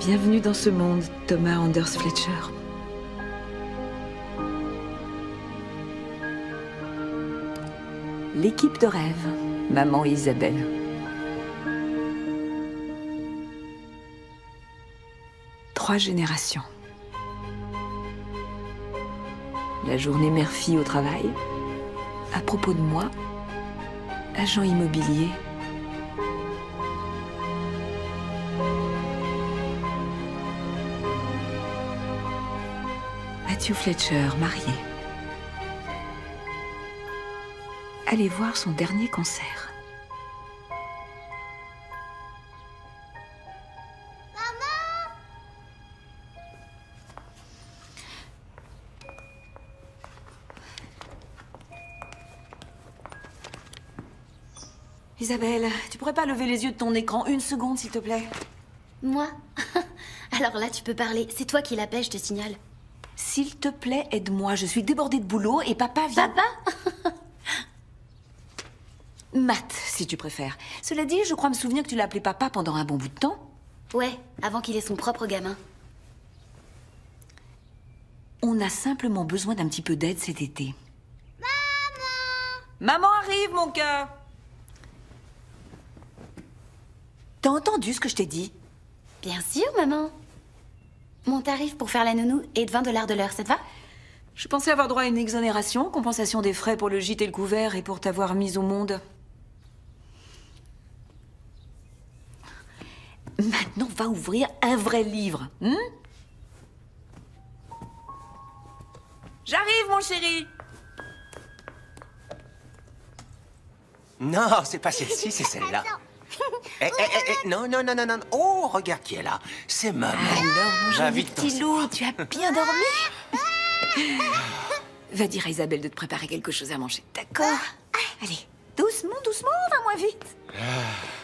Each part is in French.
Bienvenue dans ce monde, Thomas Anders Fletcher. L'équipe de rêve, maman et Isabelle. Trois générations. La journée mère-fille au travail. À propos de moi, agent immobilier. Matthew Fletcher, marié. Allez voir son dernier concert. Maman! Isabelle, tu pourrais pas lever les yeux de ton écran une seconde, s'il te plaît? Moi? Alors là, tu peux parler. C'est toi qui la paie, je te signale. S'il te plaît, aide-moi. Je suis débordée de boulot et papa vient... Papa? Matt, si tu préfères. Cela dit, je crois me souvenir que tu l'as appelé papa pendant un bon bout de temps. Ouais, avant qu'il ait son propre gamin. On a simplement besoin d'un petit peu d'aide cet été. Maman arrive, mon cœur. T'as entendu ce que je t'ai dit? Bien sûr, maman. Mon tarif pour faire la nounou est de 20 $ de l'heure, ça te va? Je pensais avoir droit à une exonération, compensation des frais pour le gîte et le couvert et pour t'avoir mise au monde. Maintenant, va ouvrir un vrai livre, J'arrive, mon chéri. Non, c'est pas celle-ci, c'est celle-là. Non. Oh, regarde qui est là. C'est maman. Alors, mon joli J'invite ton petit loup, tu as bien dormi? Va dire à Isabelle de te préparer quelque chose à manger, d'accord? Allez, doucement, va moins vite.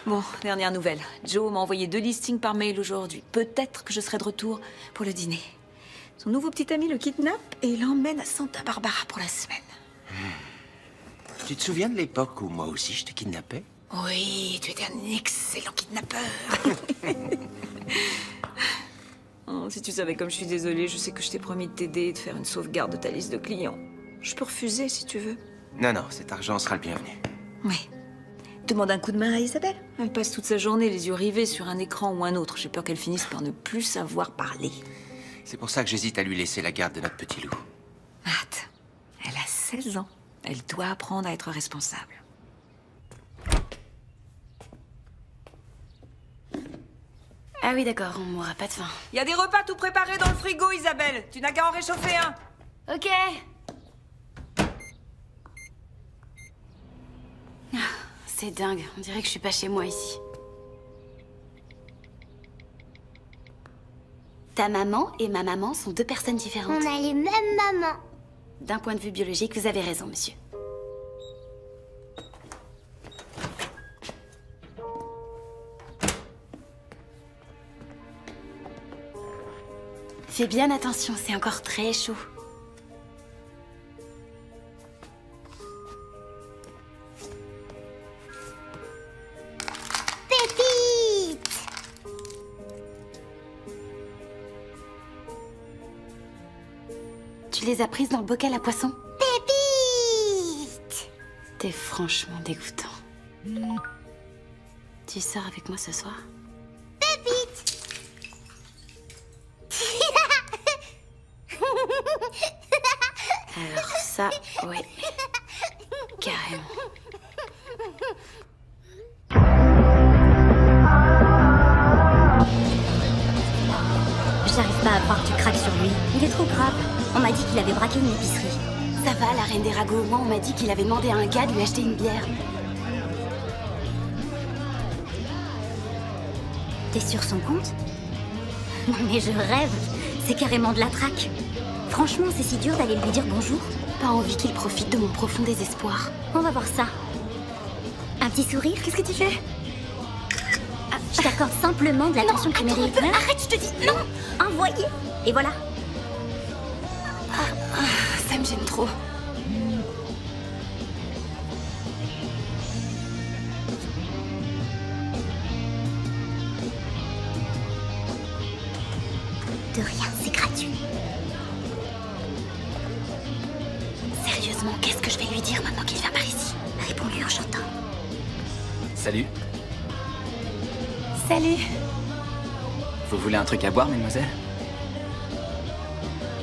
Bon, dernière nouvelle. Joe m'a envoyé 2 listings par mail aujourd'hui. Peut-être que je serai de retour pour le dîner. Son nouveau petit ami le kidnappe et l'emmène à Santa Barbara pour la semaine. Tu te souviens de l'époque où moi aussi je te kidnappais? Oui, tu étais un excellent kidnappeur. Oh, si tu savais comme je suis désolée, je sais que je t'ai promis de t'aider et de faire une sauvegarde de ta liste de clients. Je peux refuser si tu veux. Non, cet argent sera le bienvenu. Oui. Demande un coup de main à Isabelle. Elle passe toute sa journée les yeux rivés sur un écran ou un autre. J'ai peur qu'elle finisse par ne plus savoir parler. C'est pour ça que j'hésite à lui laisser la garde de notre petit loup. Matt, elle a 16 ans. Elle doit apprendre à être responsable. Ah oui, d'accord, on mourra pas de faim. Il y a des repas tout préparés dans le frigo, Isabelle. Tu n'as qu'à en réchauffer un. Ok. Ah, c'est dingue, on dirait que je suis pas chez moi ici. Ta maman et ma maman sont 2 personnes différentes. On a les mêmes mamans. D'un point de vue biologique, vous avez raison, monsieur. Fais bien attention, c'est encore très chaud. Pépite! Tu les as prises dans le bocal à poisson? Pépite! T'es franchement dégoûtant. Tu sors avec moi ce soir? Ça, oui. Carrément. J'arrive pas à croire que tu craques sur lui. Il est trop grave. On m'a dit qu'il avait braqué une épicerie. Ça va, la reine des ragots. Moi, on m'a dit qu'il avait demandé à un gars de lui acheter une bière. T'es sur son compte? Non mais je rêve. C'est carrément de la traque. Franchement, c'est si dur d'aller lui dire bonjour. Pas envie qu'il profite de mon profond désespoir. On va voir ça. Un petit sourire? Qu'est-ce que tu fais? Je t'accorde simplement de l'attention que tu mérites. Hein? Arrête, je te dis non. Envoyé. Et voilà. Ça me gêne trop. De rien, c'est gratuit. Sérieusement, qu'est-ce que je vais lui dire maintenant qu'il vient par ici? Réponds-lui en chantant. Salut. Salut. Vous voulez un truc à boire, mademoiselle?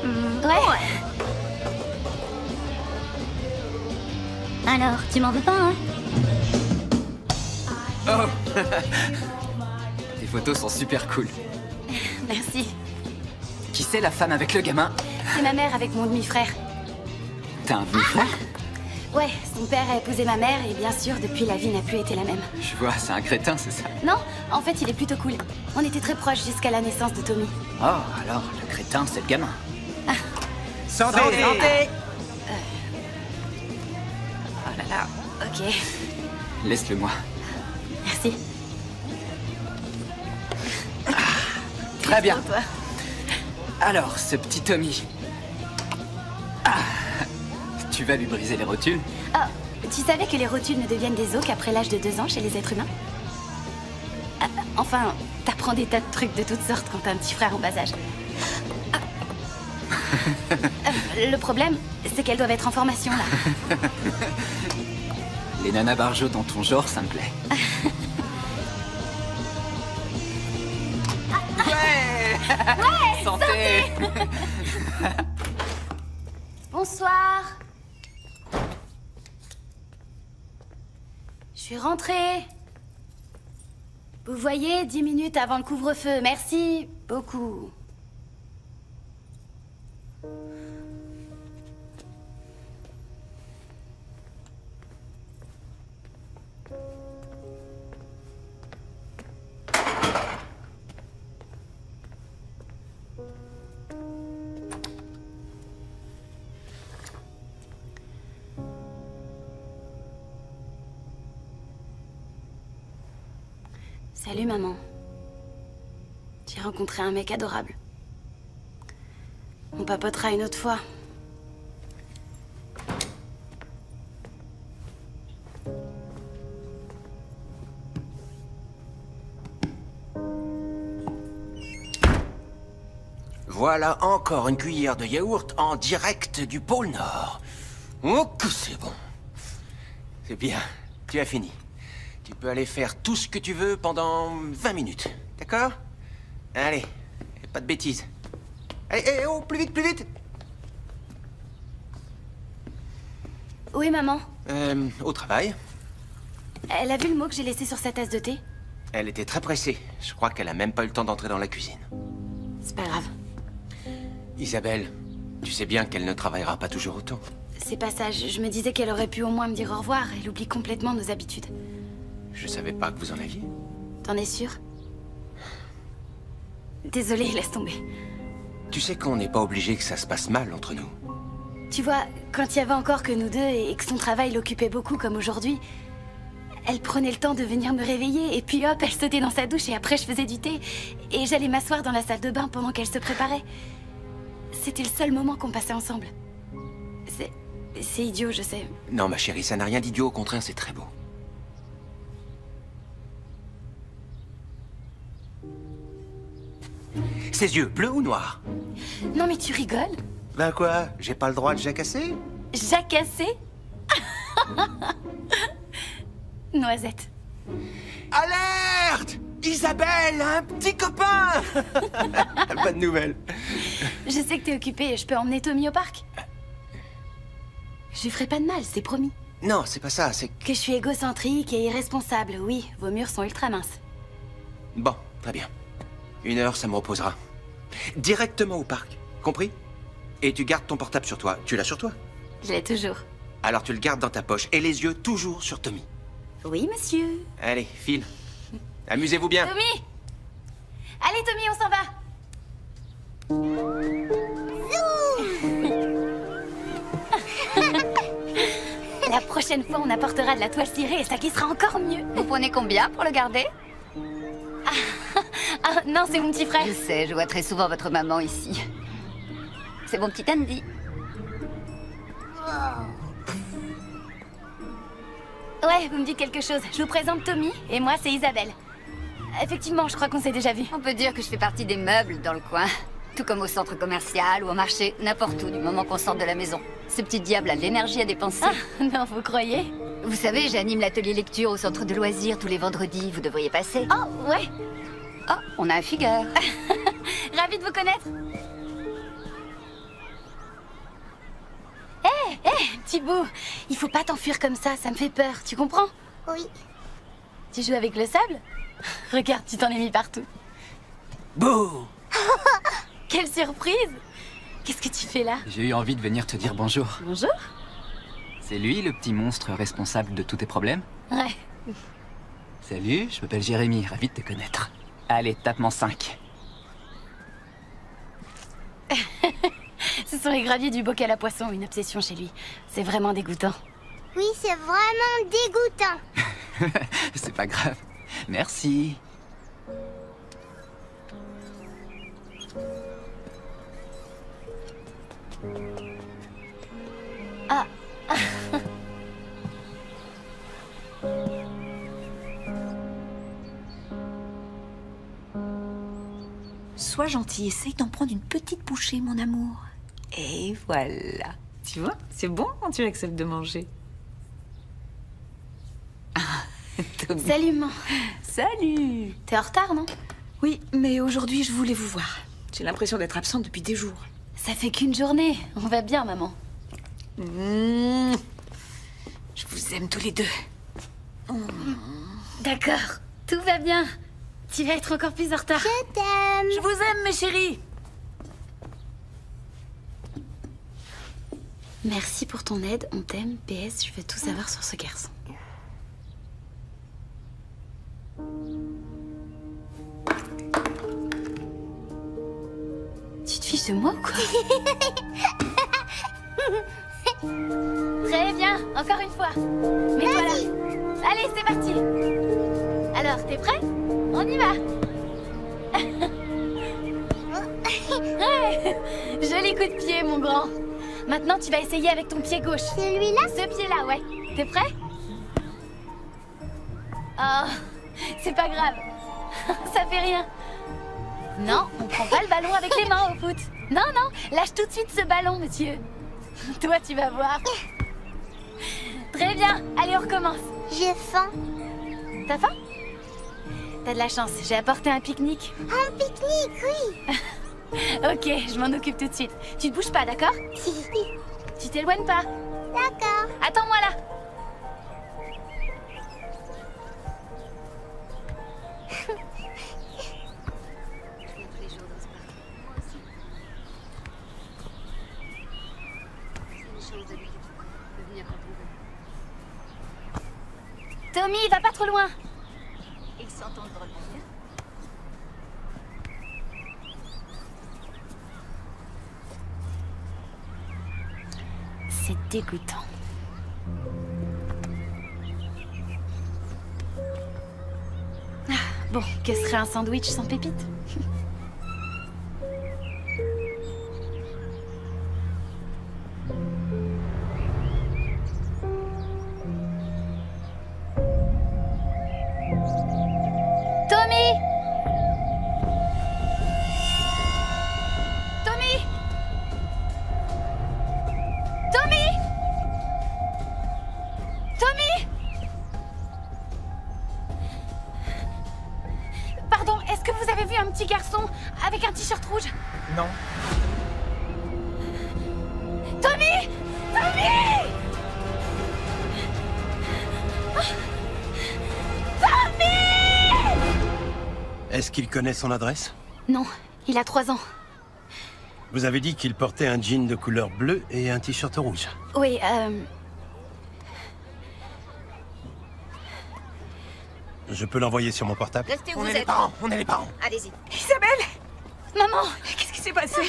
Ouais. Alors, tu m'en veux pas, hein? Oh Tes photos sont super cool. Merci. Qui c'est la femme avec le gamin? C'est ma mère avec mon demi-frère. T'as un demi-frère? Ouais, son père a épousé ma mère et bien sûr, depuis, la vie n'a plus été la même. Je vois, c'est un crétin, c'est ça? Non, en fait, il est plutôt cool. On était très proches jusqu'à la naissance de Tommy. Oh, alors, le crétin, c'est le gamin. Santé! Oh là là, ok. Laisse-le moi. Merci. Très bien. Pour toi. Alors, ce petit Tommy... Ah, tu vas lui briser les rotules? Oh, tu savais que les rotules ne deviennent des os qu'après l'âge de 2 ans chez les êtres humains? Enfin, t'apprends des tas de trucs de toutes sortes quand t'as un petit frère en bas âge. Le problème, c'est qu'elles doivent être en formation, là. Les nanas barjots dans ton genre, ça me plaît. Ouais, santé. Bonsoir. Je suis rentrée. Vous voyez, 10 minutes avant le couvre-feu. Merci beaucoup. Salut maman. J'ai rencontré un mec adorable. On papotera une autre fois. Voilà encore une cuillère de yaourt en direct du pôle Nord. Oh, que c'est bon. C'est bien, tu as fini. Tu peux aller faire tout ce que tu veux pendant 20 minutes, d'accord? Allez, et pas de bêtises. Allez, oh, plus vite, plus vite! Où est maman? Au travail. Elle a vu le mot que j'ai laissé sur sa tasse de thé? Elle était très pressée. Je crois qu'elle a même pas eu le temps d'entrer dans la cuisine. C'est pas grave. Isabelle, tu sais bien qu'elle ne travaillera pas toujours autant. C'est pas ça. Je me disais qu'elle aurait pu au moins me dire au revoir. Elle oublie complètement nos habitudes. Je savais pas que vous en aviez. T'en es sûr? Désolée, laisse tomber. Tu sais qu'on n'est pas obligé que ça se passe mal entre nous. Tu vois, quand il y avait encore que nous deux et que son travail l'occupait beaucoup comme aujourd'hui, elle prenait le temps de venir me réveiller et puis hop, elle sautait dans sa douche et après je faisais du thé et j'allais m'asseoir dans la salle de bain pendant qu'elle se préparait. C'était le seul moment qu'on passait ensemble. C'est idiot, je sais. Non, ma chérie, ça n'a rien d'idiot, au contraire, c'est très beau. Ses yeux, bleus ou noirs? Non mais tu rigoles? Ben quoi? J'ai pas le droit de jacasser? Jacassé? Noisette. Alerte! Isabelle, un petit copain! Bonne nouvelle. Je sais que t'es occupée, je peux emmener Tommy au parc? Je lui ferai pas de mal, c'est promis. Non, c'est pas ça, c'est... Que je suis égocentrique et irresponsable, oui. Vos murs sont ultra minces. Bon, très bien. 1 heure, ça me reposera. Directement au parc, compris? Et tu gardes ton portable sur toi. Tu l'as sur toi? Je l'ai toujours. Alors tu le gardes dans ta poche et les yeux toujours sur Tommy. Oui, monsieur. Allez, file. Amusez-vous bien. Tommy! Allez, Tommy, on s'en va! La prochaine fois, on apportera de la toile cirée et ça glissera encore mieux. Vous prenez combien pour le garder? Ah, non, c'est mon petit frère. Je sais, je vois très souvent votre maman ici. C'est mon petit Andy. Ouais, vous me dites quelque chose. Je vous présente Tommy et moi, c'est Isabelle. Effectivement, je crois qu'on s'est déjà vu. On peut dire que je fais partie des meubles dans le coin. Tout comme au centre commercial ou au marché, n'importe où, du moment qu'on sort de la maison. Ce petit diable a de l'énergie à dépenser. Ah, non, vous croyez? Vous savez, j'anime l'atelier lecture au centre de loisirs tous les vendredis. Vous devriez passer. Oh, ouais. Oh, on a un figure. Ravi de vous connaître. Hé, petit bout. Il faut pas t'enfuir comme ça me fait peur, tu comprends? Oui. Tu joues avec le sable? Regarde, tu t'en es mis partout. Bouh! Quelle surprise! Qu'est-ce que tu fais là? J'ai eu envie de venir te dire bonjour. Bonjour. C'est lui, le petit monstre responsable de tous tes problèmes? Ouais. Salut, je m'appelle Jérémy, ravi de te connaître. Allez, tape-moi 5. Ce sont les graviers du bocal à poisson, une obsession chez lui. C'est vraiment dégoûtant. Oui, c'est vraiment dégoûtant. C'est pas grave. Merci. Ah. Sois gentil, essaye d'en prendre une petite bouchée, mon amour. Et voilà. Tu vois, c'est bon quand tu acceptes de manger. Ah, Tommy. Salut, maman. Salut. T'es en retard, non? Oui, mais aujourd'hui, je voulais vous voir. J'ai l'impression d'être absente depuis des jours. Ça fait qu'une journée. On va bien, maman. Je vous aime tous les deux. D'accord. Tout va bien. Tu vas être encore plus en retard. Je t'aime. Je vous aime, mes chéris. Merci pour ton aide, on t'aime. PS, je veux tout savoir sur ce garçon. Tu te fiches de moi ou quoi? Très bien, encore une fois. Mets-toi là. Allez, c'est parti. Alors, t'es prêt? On y va. Ouais. Joli coup de pied, mon grand. Maintenant, tu vas essayer avec ton pied gauche. Celui-là? Ce pied-là, ouais. T'es prêt? Oh, c'est pas grave. Ça fait rien. Non, on prend pas le ballon avec les mains au foot. Non, non, lâche tout de suite ce ballon, monsieur. Toi, tu vas voir. Très bien, allez, on recommence. J'ai faim. T'as faim? T'as de la chance, j'ai apporté un pique-nique. Un pique-nique, oui. Ok, je m'en occupe tout de suite. Tu te bouges pas, d'accord? Tu t'éloignes pas. D'accord. Attends-moi là. Tommy, va pas trop loin. Ils s'entendent drôlement bien. C'est dégoûtant. Ah, bon, que serait un sandwich sans pépites? Tommy! Tommy! Tommy! Tommy! Pardon, est-ce que vous avez vu un petit garçon avec un t-shirt rouge? Non. Tommy! Tommy! Est-ce qu'il connaît son adresse? Non, il a 3 ans. Vous avez dit qu'il portait un jean de couleur bleue et un t-shirt rouge. Oui, Je peux l'envoyer sur mon portable? Restez où On vous est les êtes. parents, on est les parents. Allez-y. Isabelle! Maman! Qu'est-ce qui s'est passé?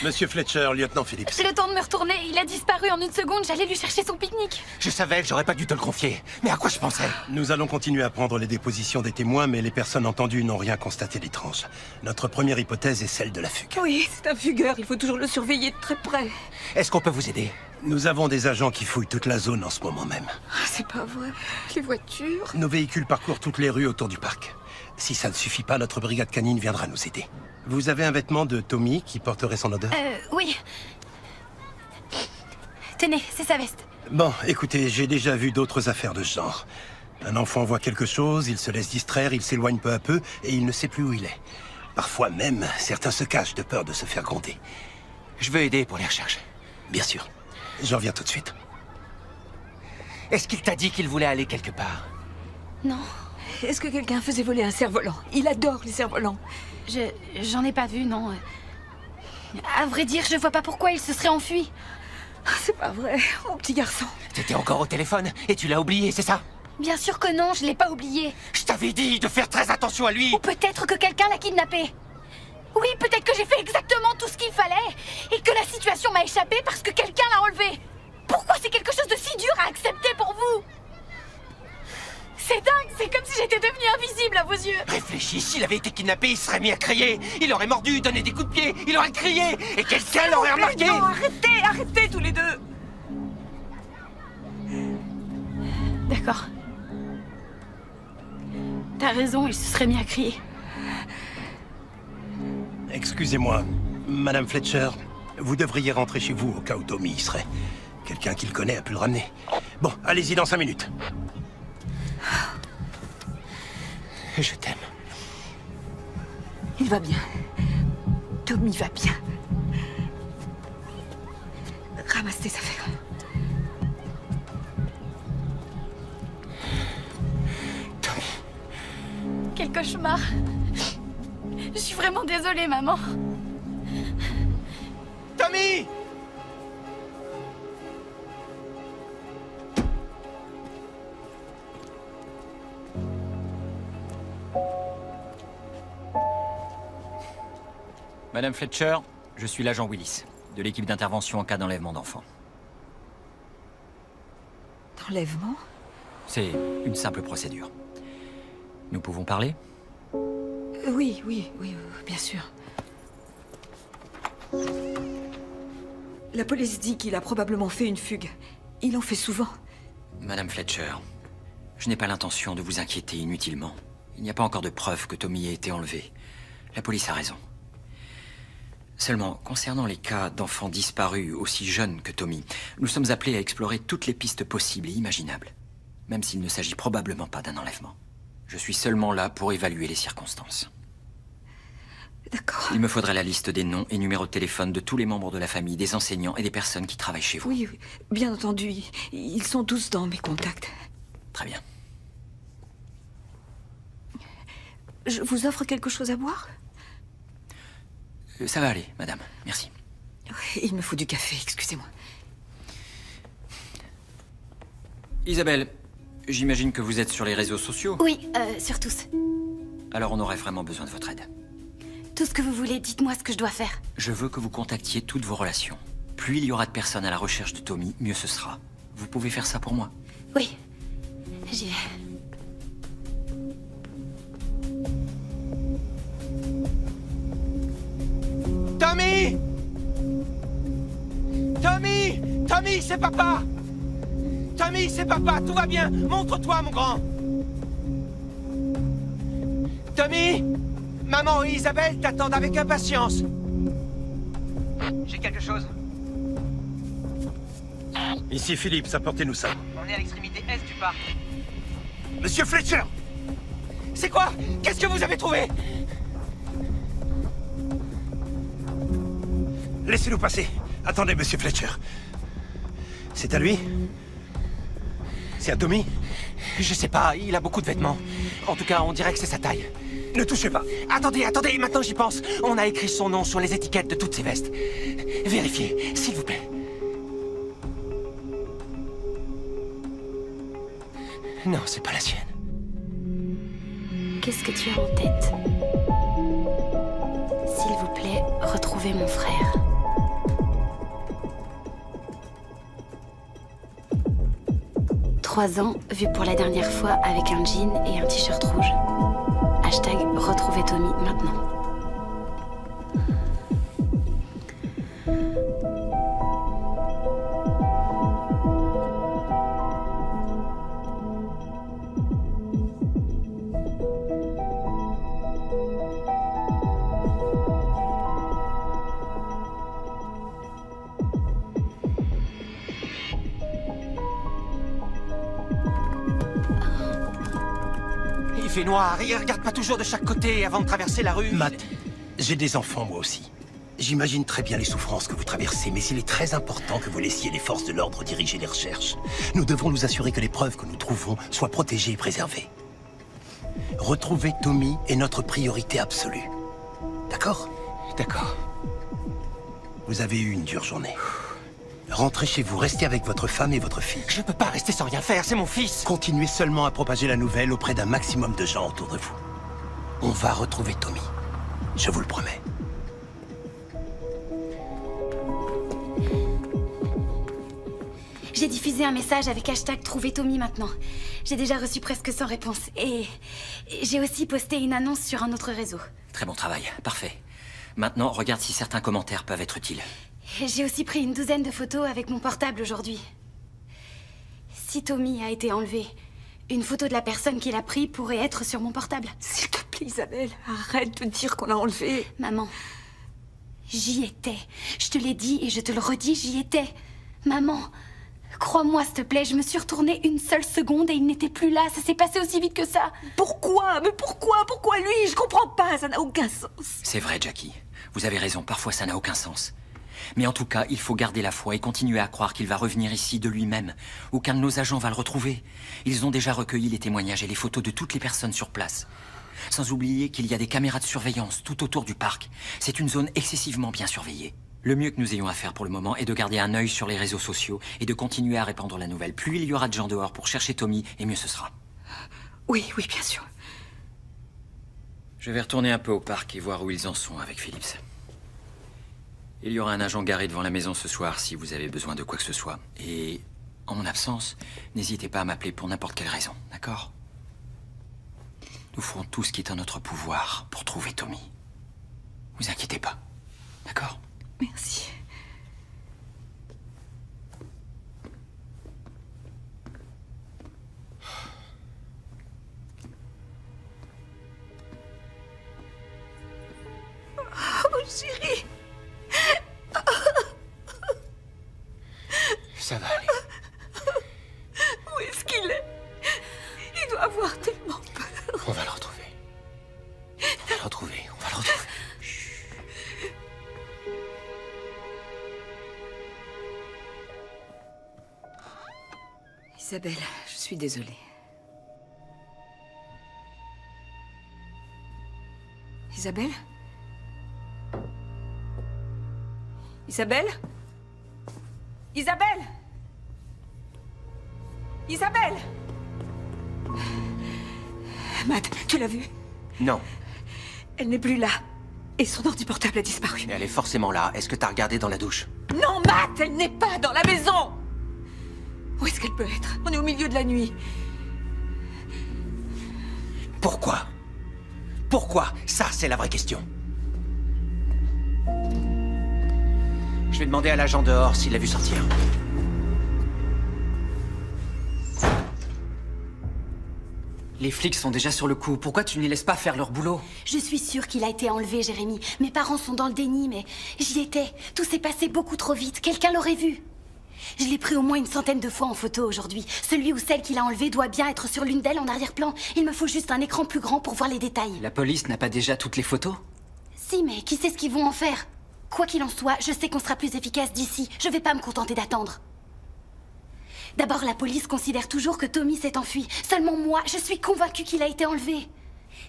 Monsieur Fletcher, lieutenant Phillips. Le temps de me retourner, il a disparu en 1 seconde, j'allais lui chercher son pique-nique. Je savais que j'aurais pas dû te le confier. Mais à quoi je pensais? Nous allons continuer à prendre les dépositions des témoins, mais les personnes entendues n'ont rien constaté d'étrange. Notre première hypothèse est celle de la fugue. Oui, c'est un fugueur. Il faut toujours le surveiller de très près. Est-ce qu'on peut vous aider? Nous avons des agents qui fouillent toute la zone en ce moment même. Ah, c'est pas vrai. Les voitures. Nos véhicules parcourent toutes les rues autour du parc. Si ça ne suffit pas, notre brigade canine viendra nous aider. Vous avez un vêtement de Tommy qui porterait son odeur? Oui. Tenez, c'est sa veste. Bon, écoutez, j'ai déjà vu d'autres affaires de ce genre. Un enfant voit quelque chose, il se laisse distraire, il s'éloigne peu à peu, et il ne sait plus où il est. Parfois même, certains se cachent de peur de se faire gronder. Je veux aider pour les recherches. Bien sûr. J'en reviens tout de suite. Est-ce qu'il t'a dit qu'il voulait aller quelque part? Non, Est-ce que quelqu'un faisait voler un cerf-volant? Il adore les cerfs-volants. j'en ai pas vu, non. À vrai dire, je vois pas pourquoi il se serait enfui. Ah, c'est pas vrai, mon petit garçon. T'étais encore au téléphone et tu l'as oublié, c'est ça? Bien sûr que non, je l'ai pas oublié. Je t'avais dit de faire très attention à lui. Ou peut-être que quelqu'un l'a kidnappé. Oui, peut-être que j'ai fait exactement tout ce qu'il fallait et que la situation m'a échappé parce que quelqu'un l'a enlevé. Pourquoi c'est quelque chose de si dur à accepter pour vous? C'est dingue, c'est comme si j'étais devenue invisible à vos yeux. Réfléchis, s'il avait été kidnappé, il serait mis à crier. Il aurait mordu, donné des coups de pied, il aurait crié et quelqu'un l'aurait remarqué. Non, arrêtez tous les deux. D'accord. T'as raison, il se serait mis à crier. Excusez-moi, Madame Fletcher, vous devriez rentrer chez vous au cas où Tommy y serait. Quelqu'un qui le connaît a pu le ramener. Bon, allez-y dans 5 minutes. Je t'aime. Il va bien. Tommy va bien. Ramasse tes affaires. Tommy. Quel cauchemar. Je suis vraiment désolée, maman. Tommy! Madame Fletcher, je suis l'agent Willis, de l'équipe d'intervention en cas d'enlèvement d'enfants. D'enlèvement? C'est une simple procédure. Nous pouvons parler? Oui, bien sûr. La police dit qu'il a probablement fait une fugue. Il en fait souvent. Madame Fletcher, je n'ai pas l'intention de vous inquiéter inutilement. Il n'y a pas encore de preuves que Tommy ait été enlevé. La police a raison. Seulement, concernant les cas d'enfants disparus aussi jeunes que Tommy, nous sommes appelés à explorer toutes les pistes possibles et imaginables, même s'il ne s'agit probablement pas d'un enlèvement. Je suis seulement là pour évaluer les circonstances. D'accord. Il me faudrait la liste des noms et numéros de téléphone de tous les membres de la famille, des enseignants et des personnes qui travaillent chez vous. Oui, bien entendu. Ils sont tous dans mes contacts. Très bien. Je vous offre quelque chose à boire? Ça va aller, madame. Merci. Il me faut du café, excusez-moi. Isabelle, j'imagine que vous êtes sur les réseaux sociaux. Oui, sur tous. Alors on aurait vraiment besoin de votre aide. Tout ce que vous voulez, dites-moi ce que je dois faire. Je veux que vous contactiez toutes vos relations. Plus il y aura de personnes à la recherche de Tommy, mieux ce sera. Vous pouvez faire ça pour moi? Oui, j'y vais. Tommy! Tommy! Tommy, c'est papa! Tommy, c'est papa, tout va bien! Montre-toi, mon grand! Tommy! Maman et Isabelle t'attendent avec impatience. J'ai quelque chose. Ici Philippe, apportez-nous ça. On est à l'extrémité est du parc. Monsieur Fletcher! C'est quoi? Qu'est-ce que vous avez trouvé? Laissez-nous passer. Attendez, monsieur Fletcher. C'est à lui? C'est à Tommy? Je sais pas, il a beaucoup de vêtements. En tout cas, on dirait que c'est sa taille. Ne touchez pas. Attendez, attendez, maintenant j'y pense. On a écrit son nom sur les étiquettes de toutes ces vestes. Vérifiez, s'il vous plaît. Non, c'est pas la sienne. Qu'est-ce que tu as en tête? S'il vous plaît, retrouvez mon frère. « 3 ans, vu pour la dernière fois avec un jean et un t-shirt rouge. Hashtag retrouvez Tommy maintenant. » Il fait noir, et regarde pas toujours de chaque côté avant de traverser la rue. Matt, j'ai des enfants moi aussi. J'imagine très bien les souffrances que vous traversez, mais il est très important que vous laissiez les forces de l'ordre diriger les recherches. Nous devons nous assurer que les preuves que nous trouvons soient protégées et préservées. Retrouver Tommy est notre priorité absolue. D'accord? D'accord. Vous avez eu une dure journée. Rentrez chez vous, restez avec votre femme et votre fille. Je peux pas rester sans rien faire, c'est mon fils. Continuez seulement à propager la nouvelle auprès d'un maximum de gens autour de vous. On va retrouver Tommy. Je vous le promets. J'ai diffusé un message avec hashtag Trouvez Tommy maintenant. J'ai déjà reçu presque 100 réponses. Et j'ai aussi posté une annonce sur un autre réseau. Très bon travail, parfait. Maintenant, regarde si certains commentaires peuvent être utiles. J'ai aussi pris une douzaine de photos avec mon portable aujourd'hui. Si Tommy a été enlevé, une photo de la personne qui l'a pris pourrait être sur mon portable. S'il te plaît, Isabelle, arrête de dire qu'on l'a enlevé. Maman, j'y étais. Je te l'ai dit et je te le redis, j'y étais. Maman, crois-moi, s'il te plaît, je me suis retournée une seule seconde et il n'était plus là. Ça s'est passé aussi vite que ça. Pourquoi? Mais pourquoi? Pourquoi lui? Je comprends pas, ça n'a aucun sens. C'est vrai, Jackie. Vous avez raison, parfois ça n'a aucun sens. Mais en tout cas, il faut garder la foi et continuer à croire qu'il va revenir ici de lui-même. Aucun de nos agents va le retrouver. Ils ont déjà recueilli les témoignages et les photos de toutes les personnes sur place. Sans oublier qu'il y a des caméras de surveillance tout autour du parc. C'est une zone excessivement bien surveillée. Le mieux que nous ayons à faire pour le moment est de garder un œil sur les réseaux sociaux et de continuer à répandre la nouvelle. Plus il y aura de gens dehors pour chercher Tommy, et mieux ce sera. Oui, bien sûr. Je vais retourner un peu au parc et voir où ils en sont avec Phillips. Il y aura un agent garé devant la maison ce soir si vous avez besoin de quoi que ce soit. Et en mon absence, n'hésitez pas à m'appeler pour n'importe quelle raison, d'accord? Nous ferons tout ce qui est en notre pouvoir pour trouver Tommy. Vous inquiétez pas, d'accord? Merci. Oh, chérie. Ça va aller. Où est-ce qu'il est? Il doit avoir tellement peur. On va le retrouver. On va le retrouver, on va le retrouver. Isabelle, je suis désolée. Isabelle? Isabelle? Isabelle? Isabelle? Matt, tu l'as vue? Non, Elle n'est plus là. Et son ordi portable a disparu. mais elle est forcément là. Est-ce que t'as regardé dans la douche? Non, Matt, elle n'est pas dans la maison! Où est-ce qu'elle peut être? On est au milieu de la nuit. Pourquoi? Pourquoi? Ça, c'est la vraie question. Je vais demander à l'agent dehors s'il l'a vu sortir. Les flics sont déjà sur le coup. Pourquoi tu ne les laisses pas faire leur boulot? Je suis sûre qu'il a été enlevé, Jérémy. Mes parents sont dans le déni, mais j'y étais. Tout s'est passé beaucoup trop vite. Quelqu'un l'aurait vu. Je l'ai pris au moins une centaine de fois en photo aujourd'hui. Celui ou celle qui l'a enlevé doit bien être sur l'une d'elles en arrière-plan. Il me faut juste un écran plus grand pour voir les détails. La police n'a pas déjà toutes les photos? Si, mais qui sait ce qu'ils vont en faire? Quoi qu'il en soit, je sais qu'on sera plus efficace d'ici. Je vais pas me contenter d'attendre. D'abord, la police considère toujours que Tommy s'est enfui. Seulement moi, je suis convaincue qu'il a été enlevé.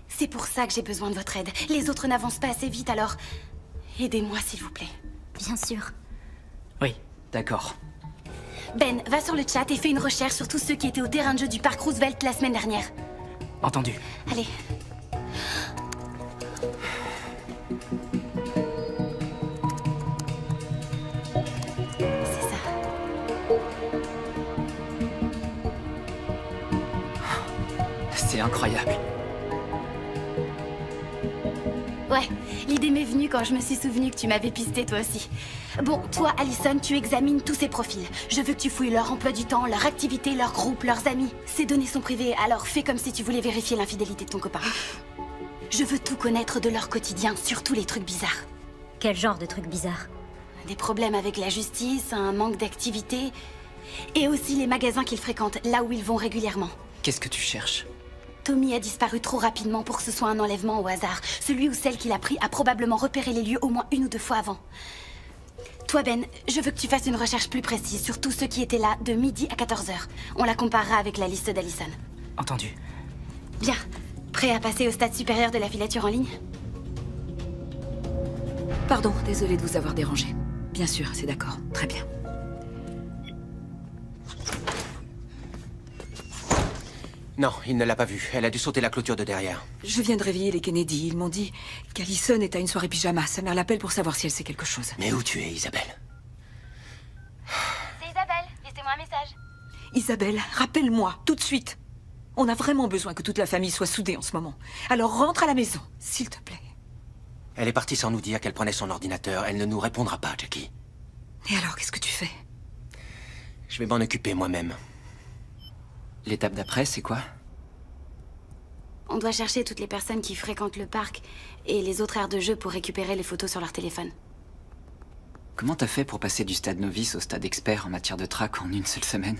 C'est pour ça que j'ai besoin de votre aide. Les autres n'avancent pas assez vite, alors... aidez-moi, s'il vous plaît. Bien sûr. Oui, d'accord. Ben, va sur le chat et fais une recherche sur tous ceux qui étaient au terrain de jeu du parc Roosevelt la semaine dernière. Entendu. Allez. C'est ça. C'est incroyable. Ouais, l'idée m'est venue quand je me suis souvenu que tu m'avais pisté toi aussi. Bon, toi, Allison, tu examines tous ces profils. Je veux que tu fouilles leur emploi du temps, leur activité, leur groupe, leurs amis. Ces données sont privées, alors fais comme si tu voulais vérifier l'infidélité de ton copain. Je veux tout connaître de leur quotidien, surtout les trucs bizarres. Quel genre de truc bizarre? Des problèmes avec la justice, un manque d'activité, et aussi les magasins qu'ils fréquentent, là où ils vont régulièrement. Qu'est-ce que tu cherches? Tommy a disparu trop rapidement pour que ce soit un enlèvement au hasard. Celui ou celle qui l'a pris a probablement repéré les lieux au moins 1 ou 2 fois avant. Toi, Ben, je veux que tu fasses une recherche plus précise sur tous ceux qui étaient là de midi à 14h. On la comparera avec la liste d'Allison. Entendu. Bien. Prêt à passer au stade supérieur de la filature en ligne? Pardon, désolée de vous avoir dérangé. Bien sûr, c'est d'accord. Très bien. Non, il ne l'a pas vue. Elle a dû sauter la clôture de derrière. Je viens de réveiller les Kennedy. Ils m'ont dit qu'Allison est à une soirée pyjama. Sa mère l'appelle pour savoir si elle sait quelque chose. Mais où tu es, Isabelle? C'est Isabelle. Laissez-moi un message. Isabelle, rappelle-moi, tout de suite. On a vraiment besoin que toute la famille soit soudée en ce moment. Alors rentre à la maison, s'il te plaît. Elle est partie sans nous dire qu'elle prenait son ordinateur. Elle ne nous répondra pas, Jackie. Et alors, qu'est-ce que tu fais? Je vais m'en occuper moi-même. L'étape d'après, c'est quoi? On doit chercher toutes les personnes qui fréquentent le parc et les autres aires de jeu pour récupérer les photos sur leur téléphone. Comment t'as fait pour passer du stade novice au stade expert en matière de track en une seule semaine?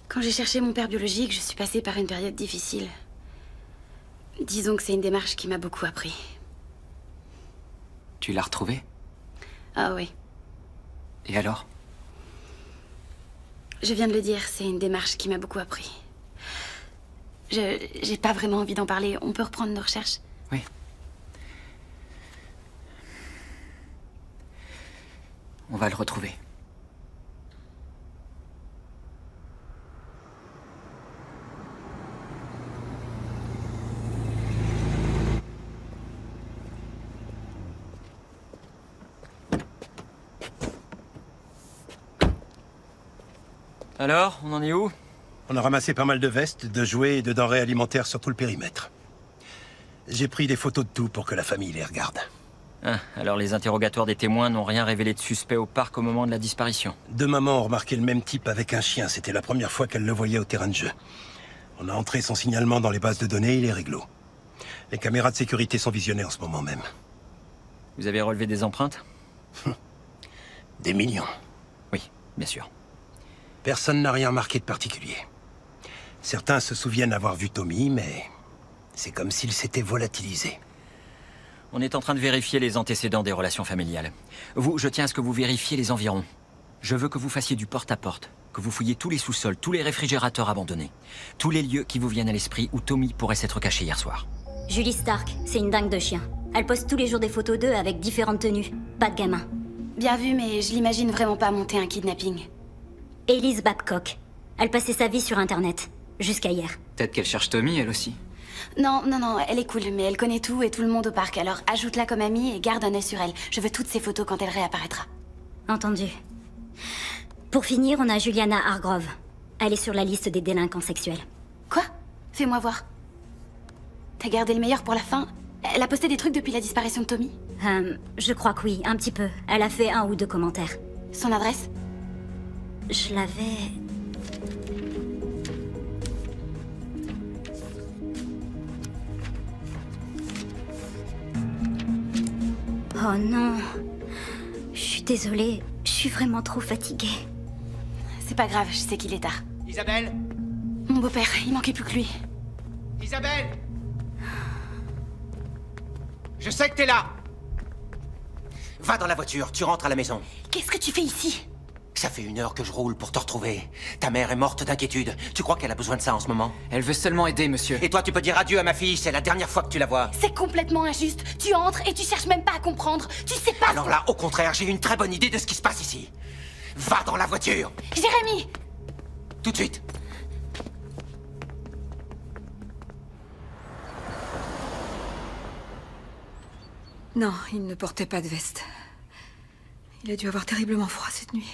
Quand j'ai cherché mon père biologique, je suis passée par une période difficile. Disons que c'est une démarche qui m'a beaucoup appris. Tu l'as retrouvé? Ah oui. Et alors? Je viens de le dire, c'est une démarche qui m'a beaucoup appris. J'ai pas vraiment envie d'en parler. On peut reprendre nos recherches? Oui. On va le retrouver. Alors, on en est où? On a ramassé pas mal de vestes, de jouets et de denrées alimentaires sur tout le périmètre. J'ai pris des photos de tout pour que la famille les regarde. Ah, alors les interrogatoires des témoins n'ont rien révélé de suspect au parc au moment de la disparition. 2 mamans ont remarqué le même type avec un chien. C'était la première fois qu'elles le voyaient au terrain de jeu. On a entré son signalement dans les bases de données et il est réglo. Les caméras de sécurité sont visionnées en ce moment même. Vous avez relevé des empreintes? Des millions. Oui, bien sûr. Personne n'a rien remarqué de particulier. Certains se souviennent avoir vu Tommy, mais c'est comme s'il s'était volatilisé. On est en train de vérifier les antécédents des relations familiales. Vous, je tiens à ce que vous vérifiez les environs. Je veux que vous fassiez du porte-à-porte, que vous fouilliez tous les sous-sols, tous les réfrigérateurs abandonnés, tous les lieux qui vous viennent à l'esprit où Tommy pourrait s'être caché hier soir. Julie Stark, c'est une dingue de chien. Elle poste tous les jours des photos d'eux avec différentes tenues. Pas de gamin. Bien vu, mais je l'imagine vraiment pas monter un kidnapping. Elise Babcock. Elle passait sa vie sur Internet. Jusqu'à hier. Peut-être qu'elle cherche Tommy, elle aussi. Non, elle est cool, mais elle connaît tout et tout le monde au parc, alors ajoute-la comme amie et garde un œil sur elle. Je veux toutes ses photos quand elle réapparaîtra. Entendu. Pour finir, on a Juliana Hargrove. Elle est sur la liste des délinquants sexuels. Quoi? Fais-moi voir. T'as gardé le meilleur pour la fin? Elle a posté des trucs depuis la disparition de Tommy? Je crois que oui, un petit peu. Elle a fait 1 ou 2 commentaires. Son adresse? Je l'avais... Oh non. Je suis désolée. Je suis vraiment trop fatiguée. C'est pas grave, je sais qu'il est tard. Isabelle? Mon beau-père, il manquait plus que lui. Isabelle? Je sais que t'es là! Va dans la voiture, tu rentres à la maison. Qu'est-ce que tu fais ici? Ça fait 1 heure que je roule pour te retrouver. Ta mère est morte d'inquiétude. Tu crois qu'elle a besoin de ça en ce moment? Elle veut seulement aider, monsieur. Et toi, tu peux dire adieu à ma fille, c'est la dernière fois que tu la vois. C'est complètement injuste. Tu entres et tu cherches même pas à comprendre. Tu sais pas... Alors là, au contraire, j'ai une très bonne idée de ce qui se passe ici. Va dans la voiture! Jérémy! Tout de suite! Non, il ne portait pas de veste. Il a dû avoir terriblement froid cette nuit.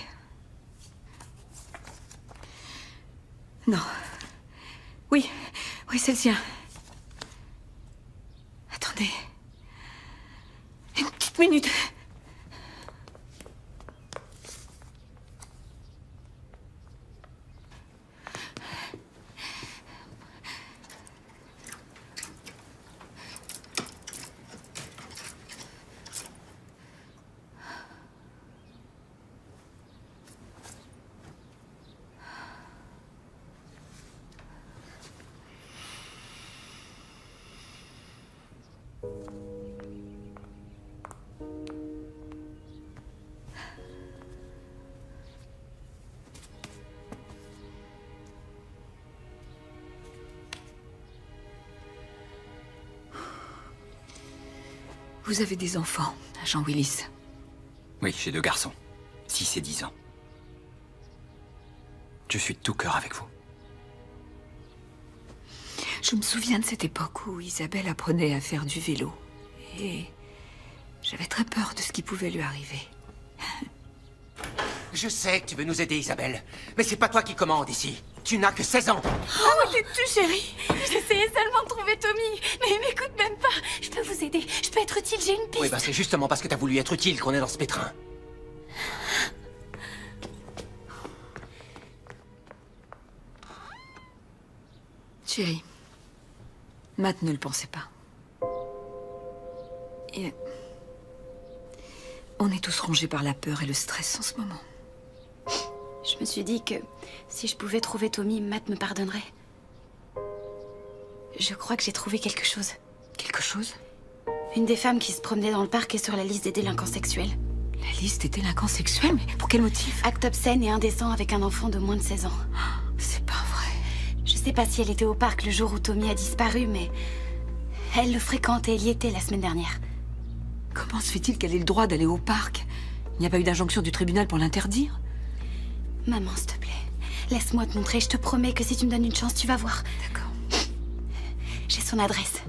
Non. Oui, c'est le sien. Attendez. Une petite minute. Vous avez des enfants, Agent Willis. Oui, j'ai 2 garçons. 6 et 10 ans. Je suis de tout cœur avec vous. Je me souviens de cette époque où Isabelle apprenait à faire du vélo. Et j'avais très peur de ce qui pouvait lui arriver. Je sais que tu veux nous aider, Isabelle. Mais c'est pas toi qui commande ici. Tu n'as que 16 ans. Oh, t'es-tu, chérie? J'essayais seulement de trouver Tommy, mais il m'écoute même pas. Je peux vous aider, je peux être utile, j'ai une piste. Oui, bah c'est justement parce que t'as voulu être utile qu'on est dans ce pétrin. Chérie, Matt ne le pensait pas. Et... on est tous rongés par la peur et le stress en ce moment. Je me suis dit que si je pouvais trouver Tommy, Matt me pardonnerait. Je crois que j'ai trouvé quelque chose. Quelque chose? Une des femmes qui se promenait dans le parc est sur la liste des délinquants sexuels. La liste des délinquants sexuels? Mais pour quel motif? Acte obscène et indécent avec un enfant de moins de 16 ans. C'est pas vrai. Je sais pas si elle était au parc le jour où Tommy a disparu, mais... elle le fréquente et elle y était la semaine dernière. Comment se fait-il qu'elle ait le droit d'aller au parc? Il n'y a pas eu d'injonction du tribunal pour l'interdire? Maman, s'il te plaît, laisse-moi te montrer. Je te promets que si tu me donnes une chance, tu vas voir. D'accord. J'ai son adresse.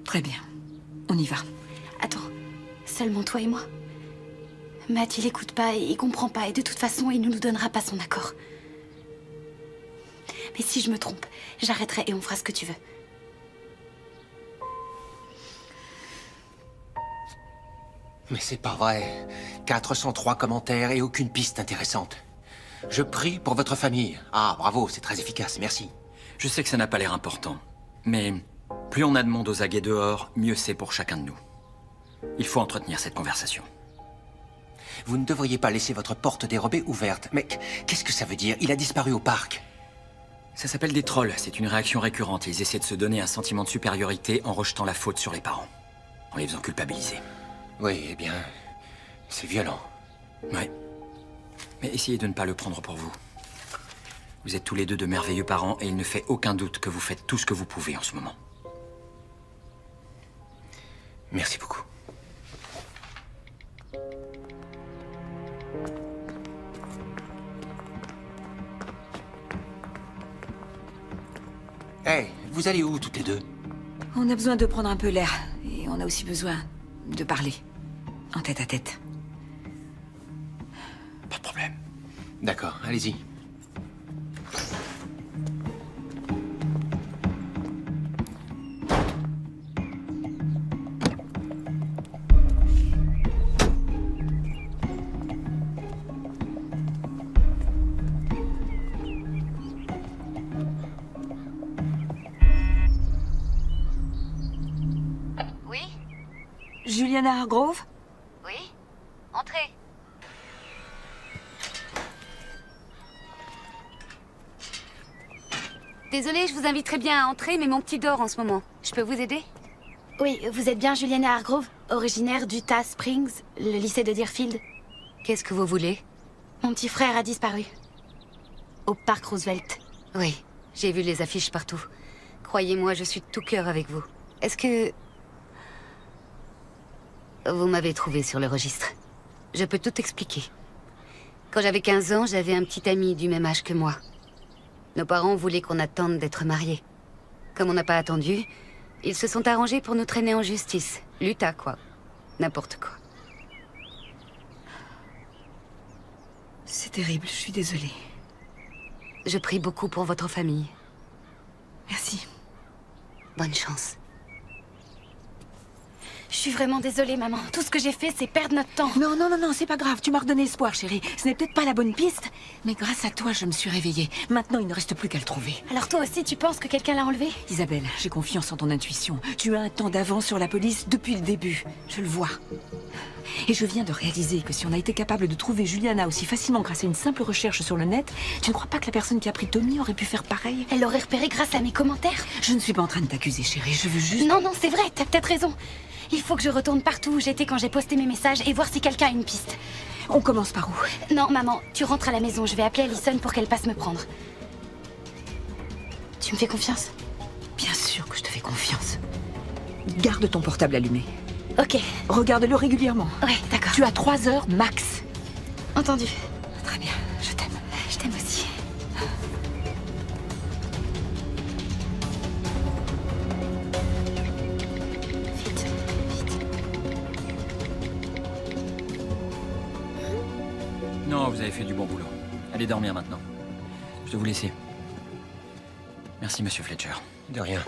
Très bien. On y va. Attends, seulement toi et moi. Matt, il écoute pas et il comprend pas. Et de toute façon, il ne nous donnera pas son accord. Mais si je me trompe, j'arrêterai et on fera ce que tu veux. Mais c'est pas vrai. 403 commentaires et aucune piste intéressante. Je prie pour votre famille. Ah, bravo, c'est très efficace, merci. Je sais que ça n'a pas l'air important, mais plus on a de monde aux aguets dehors, mieux c'est pour chacun de nous. Il faut entretenir cette conversation. Vous ne devriez pas laisser votre porte dérobée ouverte. Mais qu'est-ce que ça veut dire? Il a disparu au parc. Ça s'appelle des trolls, c'est une réaction récurrente. Ils essaient de se donner un sentiment de supériorité en rejetant la faute sur les parents, en les faisant culpabiliser. Oui, eh bien, c'est violent. Ouais. Mais essayez de ne pas le prendre pour vous. Vous êtes tous les deux de merveilleux parents et il ne fait aucun doute que vous faites tout ce que vous pouvez en ce moment. Merci beaucoup. Hey, vous allez où toutes les deux? On a besoin de prendre un peu l'air. Et on a aussi besoin de parler. En tête à tête. Pas de problème. D'accord, allez-y. Oui? Juliana Hargrove? Oui? Entrez. Désolée, je vous inviterais bien à entrer, mais mon petit dort en ce moment. Je peux vous aider? Oui, vous êtes bien Juliana Hargrove, originaire d'Utah Springs, le lycée de Deerfield. Qu'est-ce que vous voulez? Mon petit frère a disparu. Au parc Roosevelt. Oui, j'ai vu les affiches partout. Croyez-moi, je suis de tout cœur avec vous. Est-ce que... Vous m'avez trouvé sur le registre. Je peux tout expliquer. Quand j'avais 15 ans, j'avais un petit ami du même âge que moi. Nos parents voulaient qu'on attende d'être mariés. Comme on n'a pas attendu, ils se sont arrangés pour nous traîner en justice. L'Utah, quoi. N'importe quoi. C'est terrible, je suis désolée. Je prie beaucoup pour votre famille. Merci. Bonne chance. Je suis vraiment désolée, maman. Tout ce que j'ai fait, c'est perdre notre temps. Non, non, non, non, c'est pas grave. Tu m'as redonné espoir, chérie. Ce n'est peut-être pas la bonne piste, mais grâce à toi, je me suis réveillée. Maintenant, il ne reste plus qu'à le trouver. Alors toi aussi, tu penses que quelqu'un l'a enlevé? Isabelle, j'ai confiance en ton intuition. Tu as un temps d'avance sur la police depuis le début. Je le vois. Et je viens de réaliser que si on a été capable de trouver Juliana aussi facilement grâce à une simple recherche sur le net, tu ne crois pas que la personne qui a pris Tommy aurait pu faire pareil? Elle l'aurait repéré grâce à mes commentaires. Je ne suis pas en train de t'accuser, chérie. Je veux juste... Non, non, c'est vrai, t'as peut-être raison. Il faut que je retourne partout où j'étais quand j'ai posté mes messages et voir si quelqu'un a une piste. On commence par où? Non, maman, tu rentres à la maison. Je vais appeler Allison pour qu'elle passe me prendre. Tu me fais confiance? Bien sûr que je te fais confiance. Garde ton portable allumé. Ok. Regarde-le régulièrement. Ouais, d'accord. Tu as 3 heures max. Entendu. Très bien, je t'aime. Je t'aime aussi. Vite, vite. Non, vous avez fait du bon boulot. Allez dormir maintenant. Je dois vous laisser. Merci, monsieur Fletcher. De rien.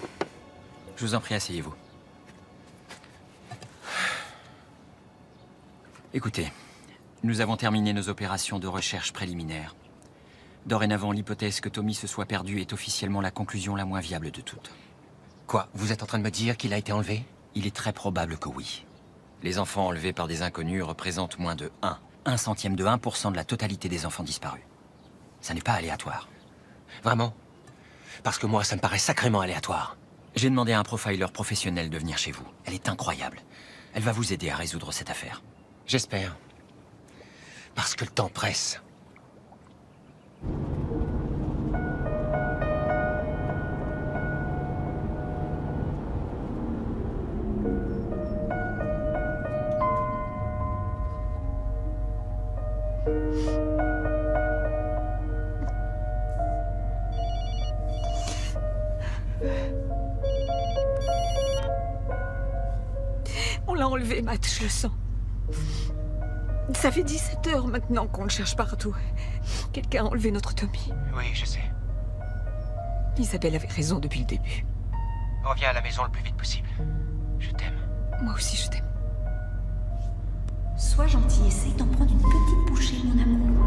Je vous en prie, asseyez-vous. Écoutez, nous avons terminé nos opérations de recherche préliminaires. Dorénavant, l'hypothèse que Tommy se soit perdu est officiellement la conclusion la moins viable de toutes. Quoi? Vous êtes en train de me dire qu'il a été enlevé? Il est très probable que oui. Les enfants enlevés par des inconnus représentent moins de 1 centième de 1% de la totalité des enfants disparus. Ça n'est pas aléatoire. Vraiment? Parce que moi, ça me paraît sacrément aléatoire. J'ai demandé à un profiler professionnel de venir chez vous. Elle est incroyable. Elle va vous aider à résoudre cette affaire. J'espère. Parce que le temps presse. On l'a enlevé, Matt, je le sens. Ça fait 17 heures maintenant qu'on le cherche partout. Quelqu'un a enlevé notre Tommy. Oui, je sais. Isabelle avait raison depuis le début. Reviens à la maison le plus vite possible. Je t'aime. Moi aussi, je t'aime. Sois gentil, essaye d'en prendre une petite bouchée, mon amour.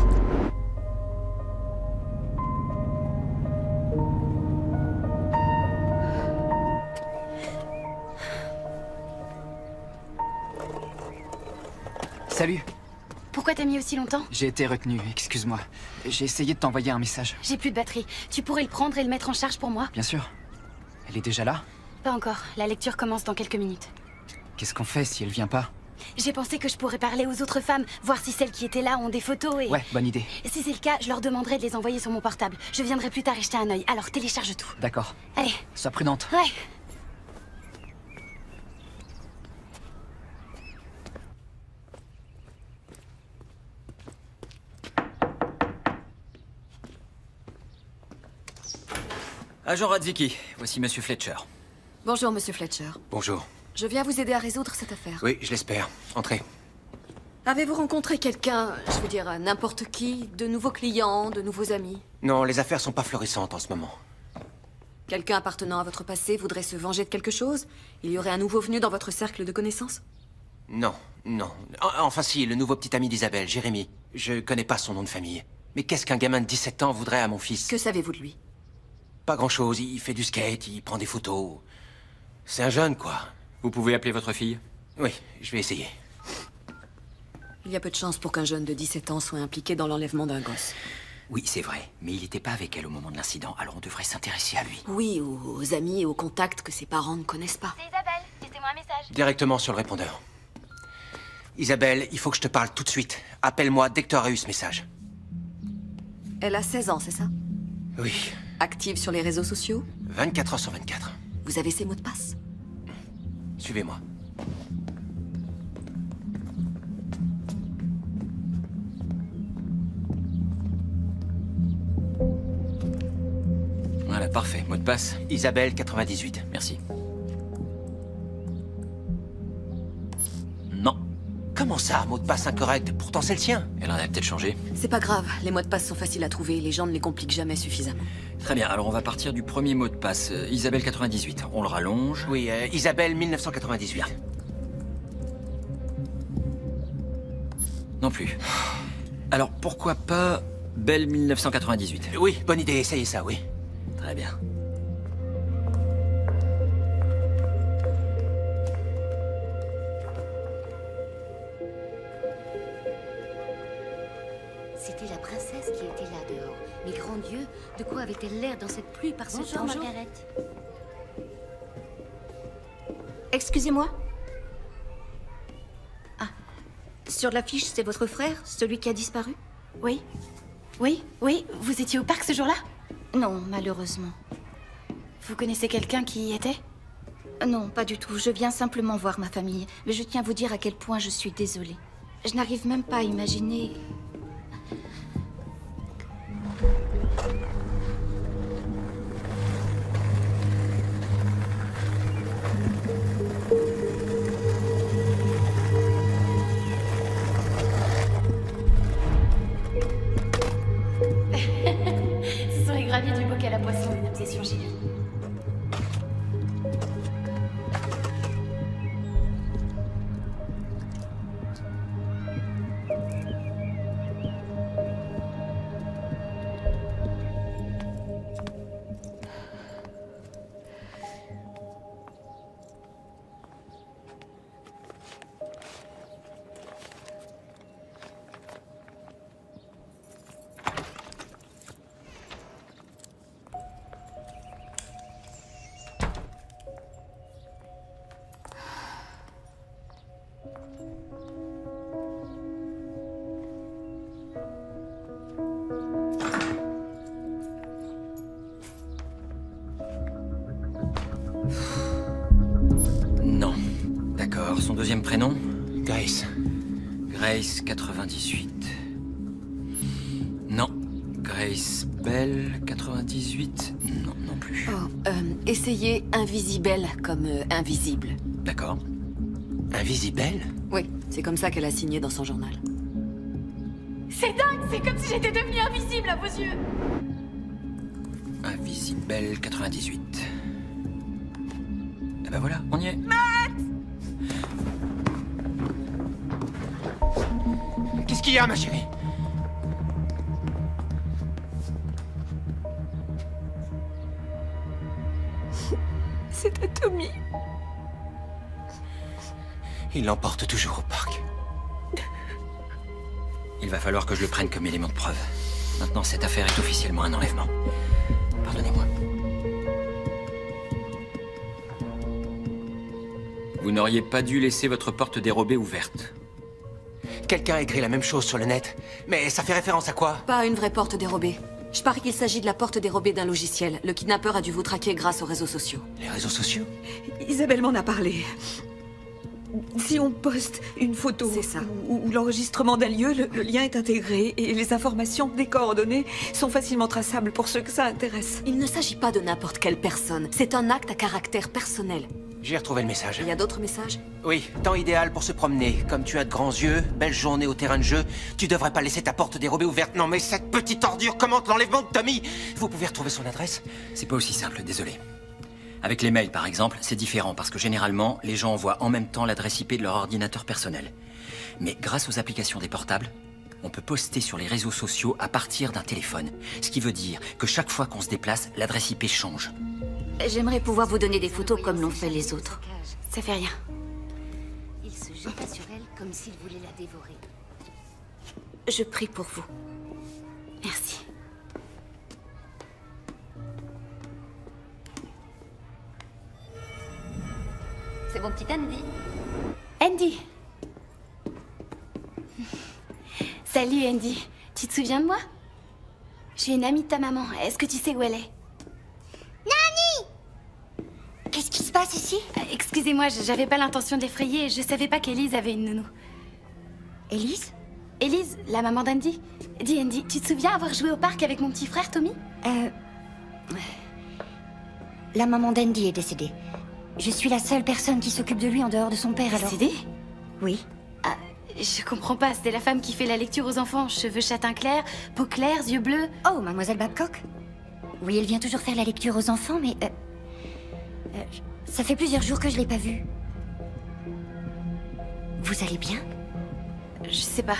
Salut. Pourquoi t'as mis aussi longtemps? J'ai été retenu, excuse-moi. J'ai essayé de t'envoyer un message. J'ai plus de batterie. Tu pourrais le prendre et le mettre en charge pour moi? Bien sûr. Elle est déjà là? Pas encore. La lecture commence dans quelques minutes. Qu'est-ce qu'on fait si elle vient pas? J'ai pensé que je pourrais parler aux autres femmes, voir si celles qui étaient là ont des photos et... Ouais, bonne idée. Si c'est le cas, je leur demanderai de les envoyer sur mon portable. Je viendrai plus tard y jeter un œil, alors télécharge tout. D'accord. Allez. Sois prudente. Ouais. Agent Radzicki, voici monsieur Fletcher. Bonjour, monsieur Fletcher. Bonjour. Je viens vous aider à résoudre cette affaire. Oui, je l'espère. Entrez. Avez-vous rencontré quelqu'un, je veux dire n'importe qui, de nouveaux clients, de nouveaux amis? Non, les affaires sont pas florissantes en ce moment. Quelqu'un appartenant à votre passé voudrait se venger de quelque chose? Il y aurait un nouveau venu dans votre cercle de connaissances? Non, non. Enfin si, le nouveau petit ami d'Isabelle, Jérémy. Je connais pas son nom de famille. Mais qu'est-ce qu'un gamin de 17 ans voudrait à mon fils? Que savez-vous de lui? Pas grand-chose. Il fait du skate, il prend des photos. C'est un jeune, quoi. Vous pouvez appeler votre fille? Oui, je vais essayer. Il y a peu de chance pour qu'un jeune de 17 ans soit impliqué dans l'enlèvement d'un gosse. Oui, c'est vrai. Mais il n'était pas avec elle au moment de l'incident, alors on devrait s'intéresser à lui. Oui, ou aux amis et aux contacts que ses parents ne connaissent pas. C'est Isabelle, laissez-moi un message. Directement sur le répondeur. Isabelle, il faut que je te parle tout de suite. Appelle-moi dès que tu auras eu ce message. Elle a 16 ans, c'est ça? Oui, Active sur les réseaux sociaux? 24 heures sur 24. Vous avez ses mots de passe? Suivez-moi. Voilà, parfait. Mot de passe. Isabelle 98. Merci. Non. Comment ça, mot de passe incorrect? Pourtant c'est le sien. Elle en a peut-être changé. C'est pas grave, les mots de passe sont faciles à trouver, les gens ne les compliquent jamais suffisamment. Très bien, alors on va partir du premier mot de passe. Isabelle 98. On le rallonge. Oui, Isabelle 1998. Non plus. Alors pourquoi pas Belle 1998? Oui, bonne idée, essayez ça, oui. Très bien. C'était la princesse qui était là dehors. Mais grand Dieu, de quoi avait-elle l'air dans cette pluie par ce temps? Bonjour, Margaret. Excusez-moi. Ah. Sur l'affiche, c'est votre frère, celui qui a disparu? Oui. Oui, oui, vous étiez au parc ce jour-là? Non, malheureusement. Vous connaissez quelqu'un qui y était? Non, pas du tout. Je viens simplement voir ma famille. Mais je tiens à vous dire à quel point je suis désolée. Je n'arrive même pas à imaginer... Ce sont les graviers du bocal à poisson, mesdames et messieurs. Non. D'accord. Son deuxième prénom? Grace. Grace 98. Non. Grace Bell 98. Non, non plus. Oh, essayez Invisible comme invisible. D'accord. Invisible? Oui, c'est comme ça qu'elle a signé dans son journal. C'est dingue, c'est comme si j'étais devenue invisible à vos yeux. Invisible 98. Ah bah voilà, on y est. Qu'est-ce qu'il y a, ma chérie? C'est à Tommy. Il l'emporte toujours au parc. Il va falloir que je le prenne comme élément de preuve. Maintenant, cette affaire est officiellement un enlèvement. Pardonnez-moi. Vous n'auriez pas dû laisser votre porte dérobée ouverte. Quelqu'un a écrit la même chose sur le net. Mais ça fait référence à quoi? Pas une vraie porte dérobée. Je parie qu'il s'agit de la porte dérobée d'un logiciel. Le kidnappeur a dû vous traquer grâce aux réseaux sociaux. Les réseaux sociaux? Isabelle m'en a parlé. Si on poste une photo C'est ça. ou l'enregistrement d'un lieu, le lien est intégré et les informations des coordonnées sont facilement traçables pour ceux que ça intéresse. Il ne s'agit pas de n'importe quelle personne. C'est un acte à caractère personnel. J'ai retrouvé le message. Il y a d'autres messages? Oui, temps idéal pour se promener. Comme tu as de grands yeux, belle journée au terrain de jeu, tu devrais pas laisser ta porte dérobée ouverte. Non mais cette petite ordure commente l'enlèvement de Tommy. Vous pouvez retrouver son adresse? C'est pas aussi simple, désolé. Avec les mails, par exemple, c'est différent parce que généralement, les gens envoient en même temps l'adresse IP de leur ordinateur personnel. Mais grâce aux applications des portables, on peut poster sur les réseaux sociaux à partir d'un téléphone. Ce qui veut dire que chaque fois qu'on se déplace, l'adresse IP change. J'aimerais pouvoir vous donner des photos comme l'ont fait les autres. Ça fait rien. Il se jeta sur elle comme s'il voulait la dévorer. Je prie pour vous. Merci. C'est mon petit Andy. Andy, Salut Andy, tu te souviens de moi? Je suis une amie de ta maman, est-ce que tu sais où elle est? Qu'est-ce qui se passe ici? Excusez-moi, j'avais pas l'intention d'effrayer, je savais pas qu'Élise avait une nounou. Élise? Élise, la maman d'Andy. Dis Andy, tu te souviens avoir joué au parc avec mon petit frère Tommy? La maman d'Andy est décédée. Je suis la seule personne qui s'occupe de lui en dehors de son père, alors... Décédée? Oui. Je comprends pas, c'est la femme qui fait la lecture aux enfants. Cheveux châtain clair, peau claire, yeux bleus. Oh, mademoiselle Babcock? Oui, elle vient toujours faire la lecture aux enfants, mais... ça fait plusieurs jours que je l'ai pas vue. Vous allez bien? Je sais pas.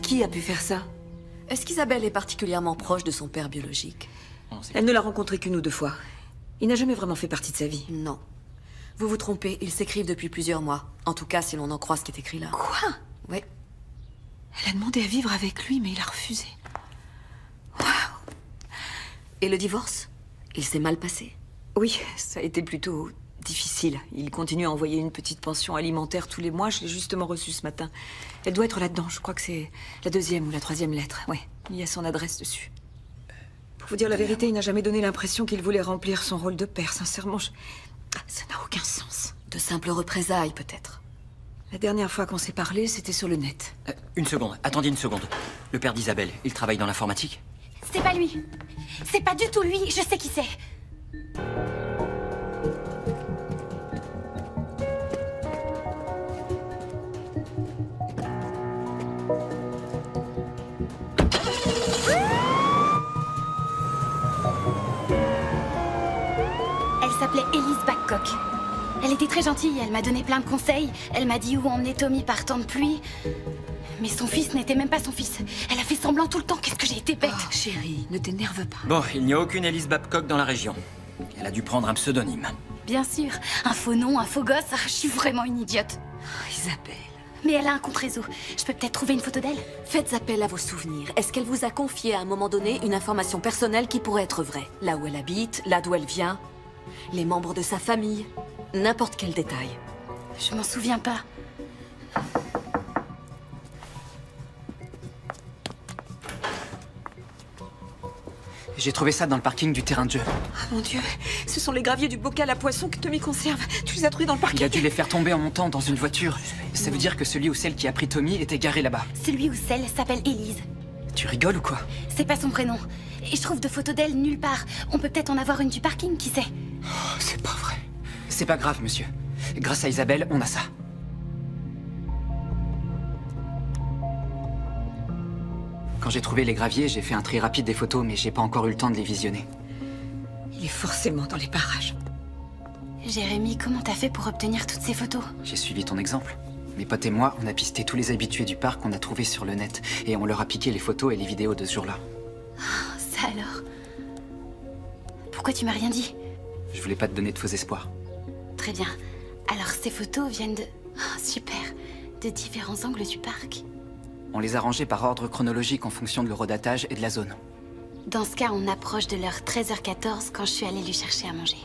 Qui a pu faire ça? Est-ce qu'Isabelle est particulièrement proche de son père biologique? Elle ne l'a rencontré qu'une ou deux fois. Il n'a jamais vraiment fait partie de sa vie. Non. Vous vous trompez, ils s'écrivent depuis plusieurs mois. En tout cas, si l'on en croit ce qui est écrit là. Quoi? Oui. Elle a demandé à vivre avec lui, mais il a refusé. Et le divorce? Il s'est mal passé? Oui, ça a été plutôt difficile. Il continue à envoyer une petite pension alimentaire tous les mois. Je l'ai justement reçue ce matin. Elle doit être là-dedans. Je crois que c'est la 2e ou la 3e lettre. Oui, il y a son adresse dessus. Pour vous dire la vérité, il n'a jamais donné l'impression qu'il voulait remplir son rôle de père. Sincèrement, ça n'a aucun sens. De simples représailles, peut-être. La dernière fois qu'on s'est parlé, c'était sur le net. Une seconde, attendez une seconde. Le père d'Isabelle, il travaille dans l'informatique? C'est pas lui. C'est pas du tout lui, je sais qui c'est. Elle s'appelait Élise Babcock. Elle était très gentille, elle m'a donné plein de conseils. Elle m'a dit où emmener Tommy par temps de pluie. Mais son fils n'était même pas son fils. Elle a fait semblant tout le temps, qu'est-ce que j'ai été bête. Oh, chérie, ne t'énerve pas. Bon, il n'y a aucune Élise Babcock dans la région. Elle a dû prendre un pseudonyme. Bien sûr, un faux nom, un faux gosse, je suis vraiment une idiote. Isabelle. Mais elle a un compte réseau. Je peux peut-être trouver une photo d'elle? Faites appel à vos souvenirs. Est-ce qu'elle vous a confié à un moment donné une information personnelle qui pourrait être vraie? Là où elle habite, là d'où elle vient, les membres de sa famille, n'importe quel détail. Je m'en souviens pas. J'ai trouvé ça dans le parking du terrain de jeu. Ah mon Dieu, ce sont les graviers du bocal à poisson que Tommy conserve. Tu les as trouvés dans le parking? Il a dû les faire tomber en montant dans une voiture. Ça veut dire que celui ou celle qui a pris Tommy était garé là-bas. Celui ou celle s'appelle Élise. Tu rigoles ou quoi? C'est pas son prénom. Et je trouve de photos d'elle nulle part. On peut peut-être en avoir une du parking, qui sait? Oh, c'est pas vrai. C'est pas grave, monsieur. Grâce à Isabelle, on a ça. Quand j'ai trouvé les graviers, j'ai fait un tri rapide des photos, mais j'ai pas encore eu le temps de les visionner. Il est forcément dans les parages. Jérémy, comment t'as fait pour obtenir toutes ces photos? J'ai suivi ton exemple. Mes potes et moi, on a pisté tous les habitués du parc qu'on a trouvés sur le net, et on leur a piqué les photos et les vidéos de ce jour-là. Oh, ça alors. Pourquoi tu m'as rien dit? Je voulais pas te donner de faux espoirs. Très bien. Alors ces photos viennent de... Oh, super. De différents angles du parc. On les a rangés par ordre chronologique en fonction de l'horodatage et de la zone. Dans ce cas, on approche de l'heure 13h14 quand je suis allée lui chercher à manger.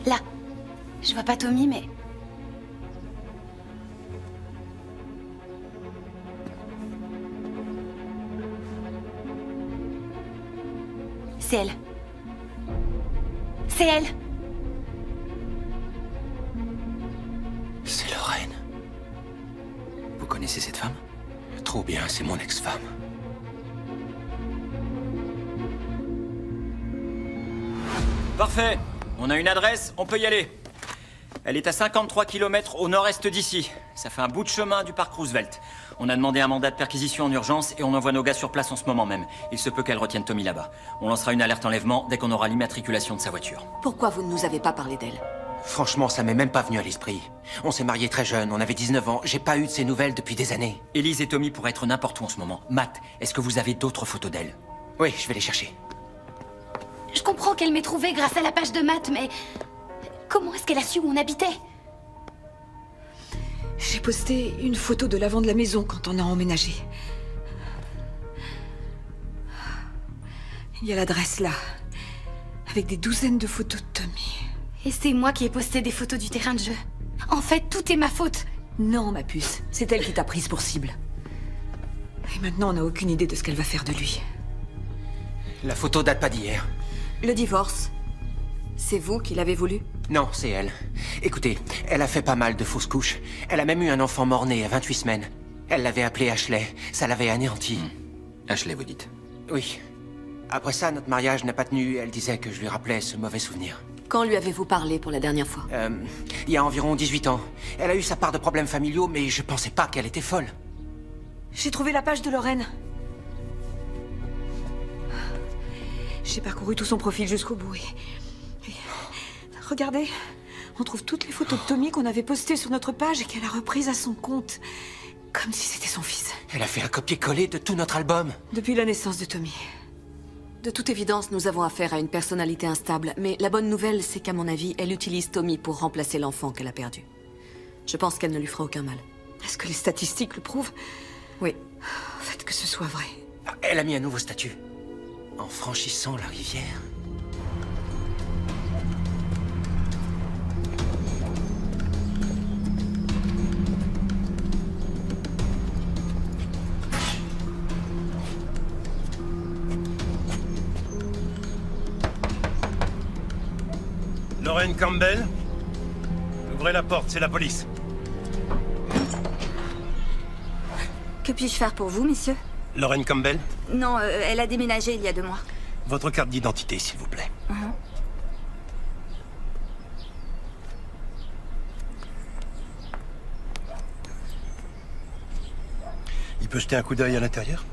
Là. Je vois pas Tommy, mais... C'est elle. C'est elle. C'est Lorraine. Vous connaissez cette femme? Trop bien, c'est mon ex-femme. Parfait. On a une adresse, on peut y aller. Elle est à 53 km au nord-est d'ici. Ça fait un bout de chemin du parc Roosevelt. On a demandé un mandat de perquisition en urgence et on envoie nos gars sur place en ce moment même. Il se peut qu'elle retienne Tommy là-bas. On lancera une alerte enlèvement dès qu'on aura l'immatriculation de sa voiture. Pourquoi vous ne nous avez pas parlé d'elle? Franchement, ça m'est même pas venu à l'esprit. On s'est mariés très jeunes, on avait 19 ans. J'ai pas eu de ces nouvelles depuis des années. Élise et Tommy pourraient être n'importe où en ce moment. Matt, est-ce que vous avez d'autres photos d'elle? Oui, je vais les chercher. Je comprends qu'elle m'ait trouvé grâce à la page de Matt, mais... Comment est-ce qu'elle a su où on habitait? J'ai posté une photo de l'avant de la maison quand on a emménagé. Il y a l'adresse là, avec des douzaines de photos de Tommy. Et c'est moi qui ai posté des photos du terrain de jeu. En fait, tout est ma faute. Non, ma puce, c'est elle qui t'a prise pour cible. Et maintenant, on n'a aucune idée de ce qu'elle va faire de lui. La photo date pas d'hier. Le divorce, c'est vous qui l'avez voulu? Non, c'est elle. Écoutez, elle a fait pas mal de fausses couches. Elle a même eu un enfant mort-né à 28 semaines. Elle l'avait appelé Ashley. Ça l'avait anéanti. Ashley, vous dites. Oui. Après ça, notre mariage n'a pas tenu. Elle disait que je lui rappelais ce mauvais souvenir. Quand lui avez-vous parlé pour la dernière fois? Il y a environ 18 ans. Elle a eu sa part de problèmes familiaux, mais je pensais pas qu'elle était folle. J'ai trouvé la page de Lorraine. J'ai parcouru tout son profil jusqu'au bout et regardez, on trouve toutes les photos de Tommy qu'on avait postées sur notre page et qu'elle a reprises à son compte. Comme si c'était son fils. Elle a fait un copier-coller de tout notre album. Depuis la naissance de Tommy. De toute évidence, nous avons affaire à une personnalité instable, mais la bonne nouvelle, c'est qu'à mon avis, elle utilise Tommy pour remplacer l'enfant qu'elle a perdu. Je pense qu'elle ne lui fera aucun mal. Est-ce que les statistiques le prouvent? Oui. Faites que ce soit vrai. Elle a mis un nouveau statut. En franchissant la rivière. Lorraine Campbell? Ouvrez la porte, c'est la police. Que puis-je faire pour vous, messieurs? Lorraine Campbell? Non, elle a déménagé il y a 2 mois. Votre carte d'identité, s'il vous plaît. Il peut jeter un coup d'œil à l'intérieur?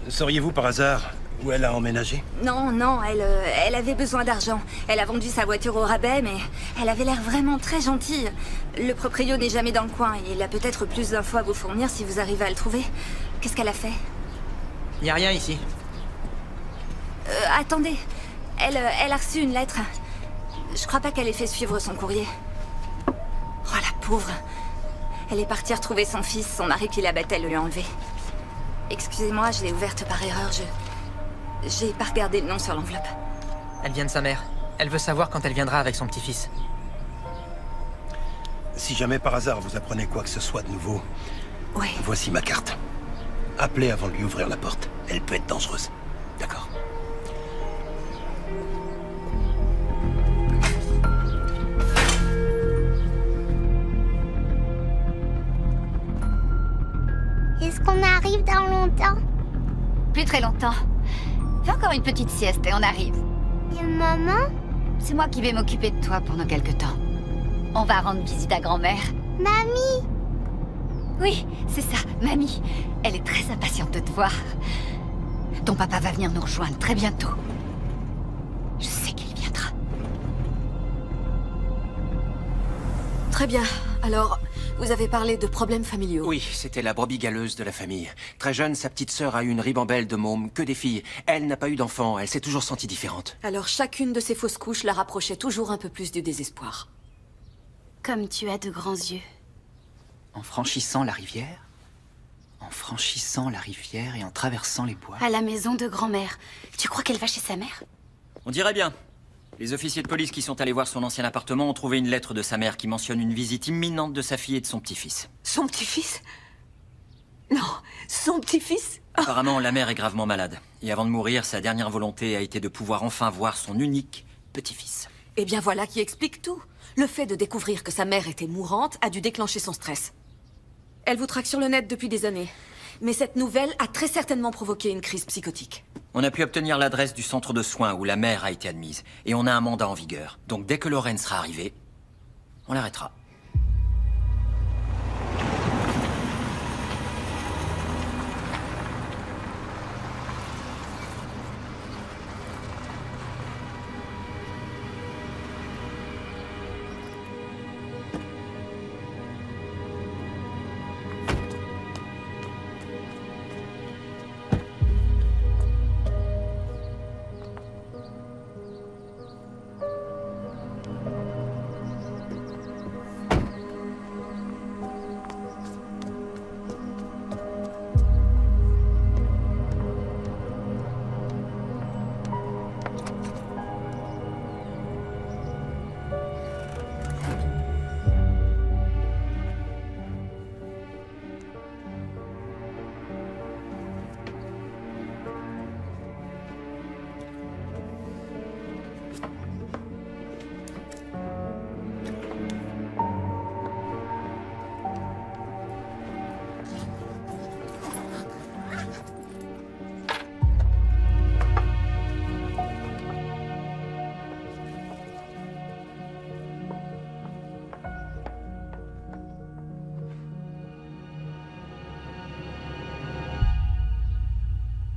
Sauriez-vous par hasard où elle a emménagé? Non, non, elle avait besoin d'argent. Elle a vendu sa voiture au rabais, mais elle avait l'air vraiment très gentille. Le proprio n'est jamais dans le coin. Il a peut-être plus d'infos à vous fournir si vous arrivez à le trouver. Qu'est-ce qu'elle a fait? Y a rien ici. Attendez. Elle a reçu une lettre. Je crois pas qu'elle ait fait suivre son courrier. Oh, la pauvre. Elle est partie retrouver son fils. Son mari qui la battait le lui a enlevé. Excusez-moi, je l'ai ouverte par erreur. J'ai pas regardé le nom sur l'enveloppe. Elle vient de sa mère. Elle veut savoir quand elle viendra avec son petit-fils. Si jamais par hasard vous apprenez quoi que ce soit de nouveau, Oui. voici ma carte. Appelez avant de lui ouvrir la porte. Elle peut être dangereuse. D'accord. Est-ce qu'on arrive dans longtemps? Plus très longtemps. Fais encore une petite sieste et on arrive. Et maman? C'est moi qui vais m'occuper de toi pendant quelque temps. On va rendre visite à grand-mère. Mamie? Oui, c'est ça, mamie. Elle est très impatiente de te voir. Ton papa va venir nous rejoindre très bientôt. Je sais qu'il viendra. Très bien. Alors, vous avez parlé de problèmes familiaux. Oui, c'était la brebis galeuse de la famille. Très jeune, sa petite sœur a eu une ribambelle de mômes, que des filles. Elle n'a pas eu d'enfant, elle s'est toujours sentie différente. Alors, chacune de ces fausses couches la rapprochait toujours un peu plus du désespoir. Comme tu as de grands yeux. En franchissant la rivière? En franchissant la rivière et en traversant les bois? À la maison de grand-mère. Tu crois qu'elle va chez sa mère? On dirait bien. Les officiers de police qui sont allés voir son ancien appartement ont trouvé une lettre de sa mère qui mentionne une visite imminente de sa fille et de son petit-fils. Son petit-fils? Non, son petit-fils? Apparemment, la mère est gravement malade. Et avant de mourir, sa dernière volonté a été de pouvoir enfin voir son unique petit-fils. Eh bien voilà qui explique tout. Le fait de découvrir que sa mère était mourante a dû déclencher son stress. Elle vous traque sur le net depuis des années. Mais cette nouvelle a très certainement provoqué une crise psychotique. On a pu obtenir l'adresse du centre de soins où la mère a été admise. Et on a un mandat en vigueur. Donc dès que Lorraine sera arrivée, on l'arrêtera.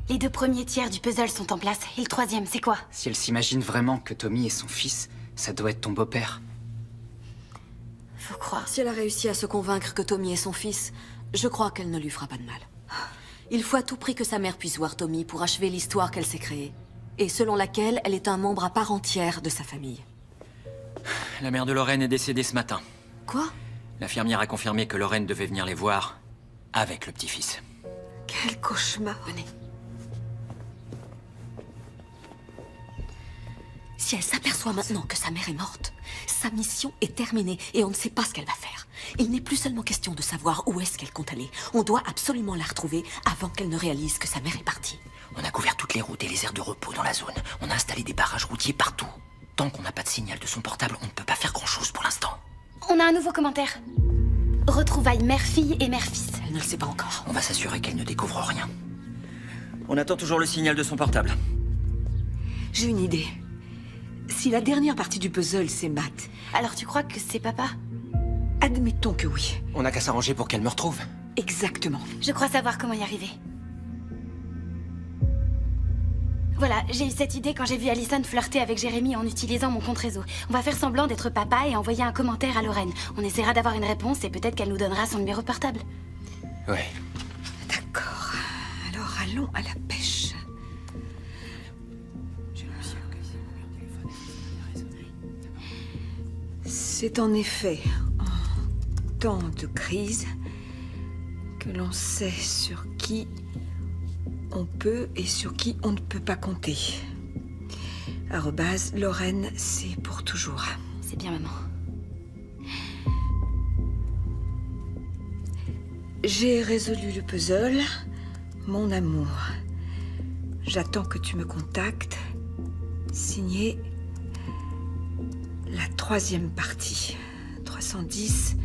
Les 2 premiers tiers du puzzle sont en place. Et le 3e, c'est quoi? Si elle s'imagine vraiment que Tommy est son fils, ça doit être ton beau-père. Faut croire. Si elle a réussi à se convaincre que Tommy est son fils, je crois qu'elle ne lui fera pas de mal. Il faut à tout prix que sa mère puisse voir Tommy pour achever l'histoire qu'elle s'est créée. Et selon laquelle elle est un membre à part entière de sa famille. La mère de Lorraine est décédée ce matin. Quoi? L'infirmière a confirmé que Lorraine devait venir les voir avec le petit-fils. Quel cauchemar. Venez. Si elle s'aperçoit maintenant que sa mère est morte, sa mission est terminée et on ne sait pas ce qu'elle va faire. Il n'est plus seulement question de savoir où est-ce qu'elle compte aller. On doit absolument la retrouver avant qu'elle ne réalise que sa mère est partie. On a couvert toutes les routes et les aires de repos dans la zone. On a installé des barrages routiers partout. Tant qu'on n'a pas de signal de son portable, on ne peut pas faire grand-chose pour l'instant. On a un nouveau commentaire. Retrouvailles mère-fille et mère-fils. Elle ne le sait pas encore. On va s'assurer qu'elle ne découvre rien. On attend toujours le signal de son portable. J'ai une idée. Si la dernière partie du puzzle, c'est Matt, Alors tu crois que c'est papa? admettons que oui. On n'a qu'à s'arranger pour qu'elle me retrouve. Exactement. Je crois savoir comment y arriver. Voilà, j'ai eu cette idée quand j'ai vu Allison flirter avec Jérémy en utilisant mon compte réseau. On va faire semblant d'être papa et envoyer un commentaire à Lorraine. On essaiera d'avoir une réponse et peut-être qu'elle nous donnera son numéro de portable. Ouais. D'accord. Alors allons à la pêche. C'est en effet en temps de crise que l'on sait sur qui on peut et sur qui on ne peut pas compter. @ Lorraine, c'est pour toujours. C'est bien, maman. J'ai résolu le puzzle, mon amour. J'attends que tu me contactes. Signé la 3e partie. 310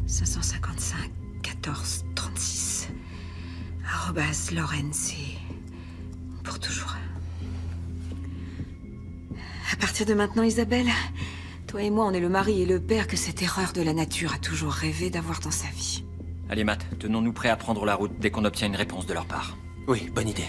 555 14 36. @ Lorraine, c'est pour toujours. À partir de maintenant, Isabelle, toi et moi, on est le mari et le père que cette erreur de la nature a toujours rêvé d'avoir dans sa vie. Allez, Matt, tenons-nous prêts à prendre la route dès qu'on obtient une réponse de leur part. Oui, bonne idée.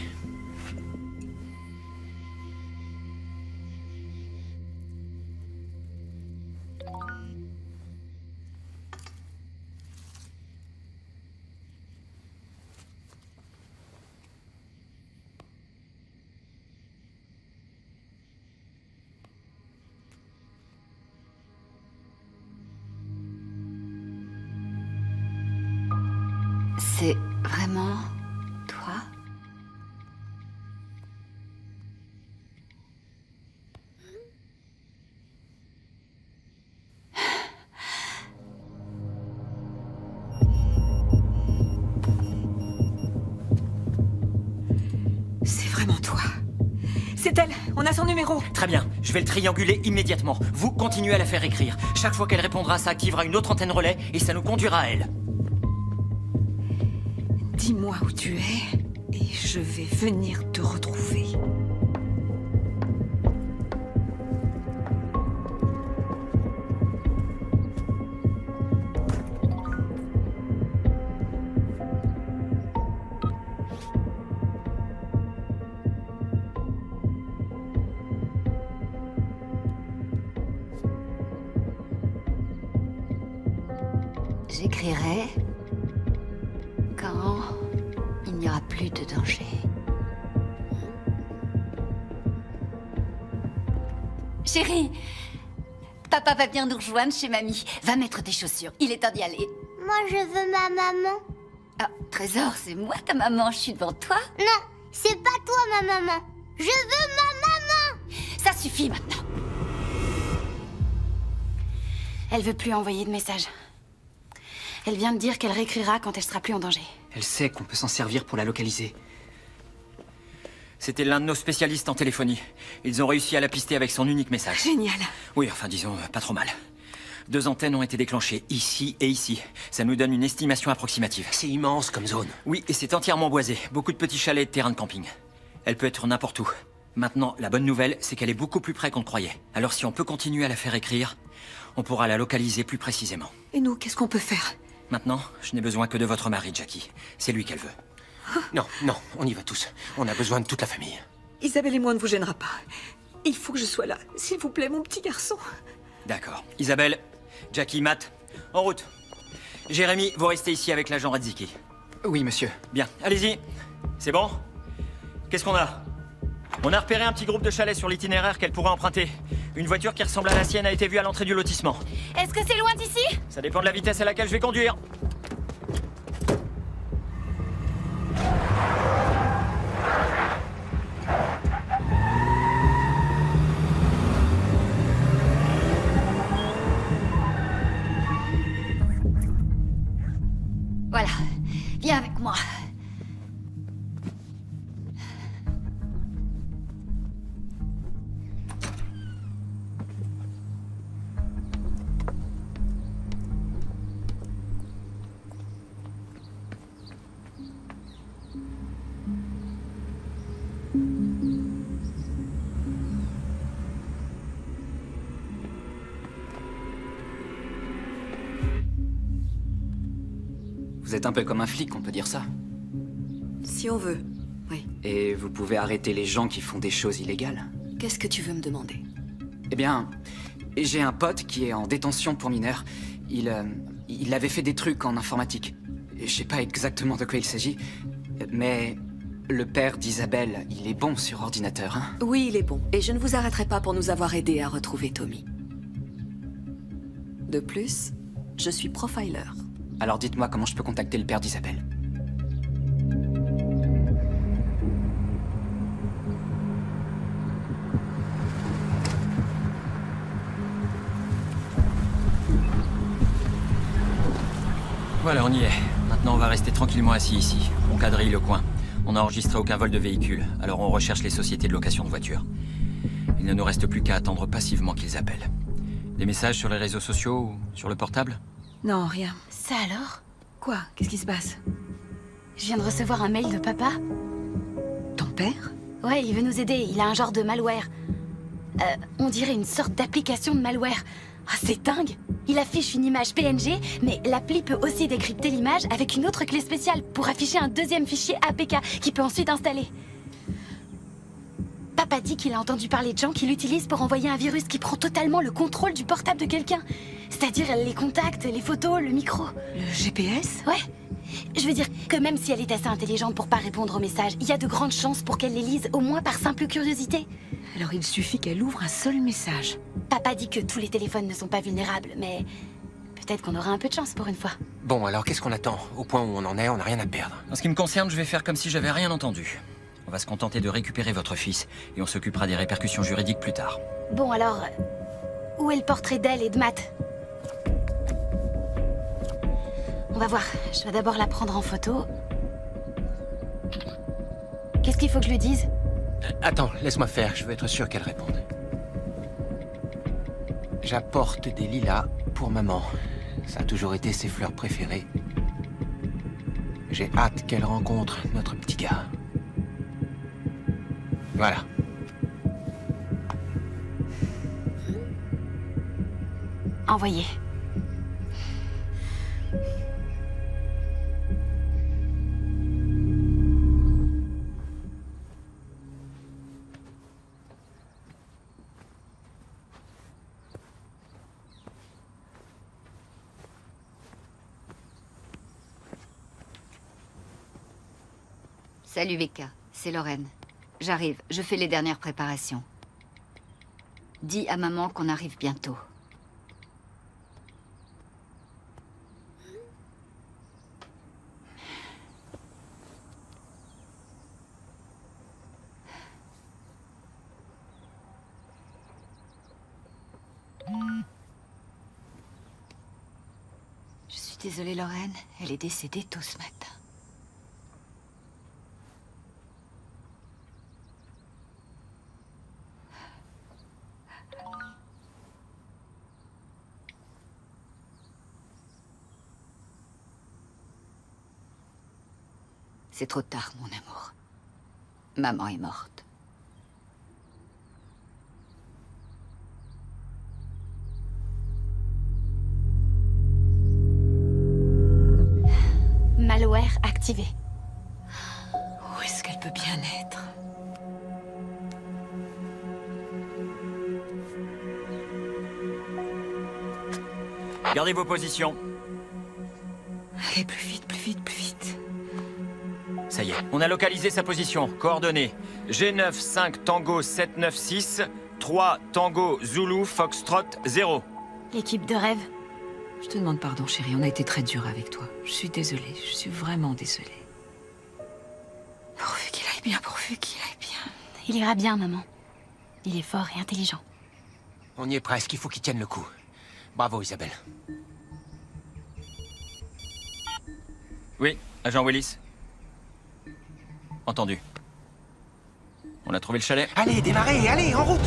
C'est vraiment toi? C'est vraiment toi. C'est elle. On a son numéro. Très bien, je vais le trianguler immédiatement. Vous continuez à la faire écrire. Chaque fois qu'elle répondra, ça activera une autre antenne relais et ça nous conduira à elle. Dis-moi où tu es et je vais venir te retrouver. J'écrirai quand il n'y aura plus de danger. Chérie, papa va bien nous rejoindre chez mamie. Va mettre tes chaussures, il est temps d'y aller. Moi, je veux ma maman. Ah, Trésor, c'est moi ta maman, je suis devant toi. Non, c'est pas toi ma maman. Je veux ma maman. Ça suffit maintenant. Elle veut plus envoyer de messages. Elle vient de dire qu'elle réécrira quand elle sera plus en danger. Elle sait qu'on peut s'en servir pour la localiser. C'était l'un de nos spécialistes en téléphonie. Ils ont réussi à la pister avec son unique message. Génial. Oui, enfin disons, pas trop mal. 2 antennes ont été déclenchées, ici et ici. Ça nous donne une estimation approximative. C'est immense comme zone. Oui, et c'est entièrement boisé. Beaucoup de petits chalets et de terrains de camping. Elle peut être n'importe où. Maintenant, la bonne nouvelle, c'est qu'elle est beaucoup plus près qu'on ne croyait. Alors si on peut continuer à la faire écrire, on pourra la localiser plus précisément. Et nous, qu'est-ce qu'on peut faire? Maintenant, je n'ai besoin que de votre mari, Jackie. C'est lui qu'elle veut. Non, non, on y va tous. On a besoin de toute la famille. Isabelle et moi, on ne vous gênera pas. Il faut que je sois là. S'il vous plaît, mon petit garçon. D'accord. Isabelle, Jackie, Matt, en route. Jérémy, vous restez ici avec l'agent Radziki. Oui, monsieur. Bien, allez-y. C'est bon? Qu'est-ce qu'on a? On a repéré un petit groupe de chalets sur l'itinéraire qu'elle pourrait emprunter. Une voiture qui ressemble à la sienne a été vue à l'entrée du lotissement. Est-ce que c'est loin d'ici? Ça dépend de la vitesse à laquelle je vais conduire. Voilà, viens avec moi. Vous êtes un peu comme un flic, on peut dire ça. Si on veut, oui. Et vous pouvez arrêter les gens qui font des choses illégales. Qu'est-ce que tu veux me demander? Eh bien, j'ai un pote qui est en détention pour mineurs. Il avait fait des trucs en informatique. Je sais pas exactement de quoi il s'agit, mais le père d'Isabelle, il est bon sur ordinateur, hein? Oui, il est bon. Et je ne vous arrêterai pas pour nous avoir aidés à retrouver Tommy. De plus, je suis profiler. Alors dites-moi comment je peux contacter le père d'Isabelle. Voilà, on y est. Maintenant, on va rester tranquillement assis ici. On quadrille le coin. On n'a enregistré aucun vol de véhicule, alors on recherche les sociétés de location de voitures. Il ne nous reste plus qu'à attendre passivement qu'ils appellent. Des messages sur les réseaux sociaux ou sur le portable? Non, rien. Ça alors? Quoi? Qu'est-ce qui se passe? Je viens de recevoir un mail de papa. Ton père? Ouais, il veut nous aider, il a un genre de malware. On dirait une sorte d'application de malware. Ah, c'est dingue! Il affiche une image PNG, mais l'appli peut aussi décrypter l'image avec une autre clé spéciale pour afficher un deuxième fichier APK qu'il peut ensuite installer. Papa dit qu'il a entendu parler de gens qui l'utilisent pour envoyer un virus qui prend totalement le contrôle du portable de quelqu'un. C'est-à-dire les contacts, les photos, le micro. Le GPS? Ouais. Je veux dire que même si elle est assez intelligente pour pas répondre aux messages, il y a de grandes chances pour qu'elle les lise, au moins par simple curiosité. Alors il suffit qu'elle ouvre un seul message. Papa dit que tous les téléphones ne sont pas vulnérables, mais peut-être qu'on aura un peu de chance pour une fois. Bon, alors qu'est-ce qu'on attend? Au point où on en est, on n'a rien à perdre. En ce qui me concerne, je vais faire comme si j'avais rien entendu. On va se contenter de récupérer votre fils, et on s'occupera des répercussions juridiques plus tard. Bon alors, où est le portrait d'elle et de Matt? On va voir, je dois d'abord la prendre en photo. Qu'est-ce qu'il faut que je lui dise? Attends, laisse-moi faire, je veux être sûr qu'elle réponde. J'apporte des lilas pour maman. Ça a toujours été ses fleurs préférées. J'ai hâte qu'elle rencontre notre petit gars. Voilà. Envoyé. Salut Becca, c'est Lorraine. J'arrive, je fais les dernières préparations. Dis à maman qu'on arrive bientôt. Je suis désolée Lorraine, elle est décédée tôt ce matin. C'est trop tard, mon amour. Maman est morte. Malware activé. elle peut bien être. Gardez vos positions. Allez, plus vite, plus vite, plus vite. Ça y est, on a localisé sa position. Coordonnées. G9 5 Tango 796 3 Tango Zulu Foxtrot 0. L'équipe de rêve. Je te demande pardon, chérie, on a été très dur avec toi. Je suis désolée, je suis vraiment désolée. Pourvu qu'il aille bien, pourvu qu'il aille bien. Il ira bien, maman. Il est fort et intelligent. On y est presque, il faut qu'il tienne le coup. Bravo, Isabelle. Oui, agent Willis. Entendu. On a trouvé le chalet. Allez, démarrez, allez, en route!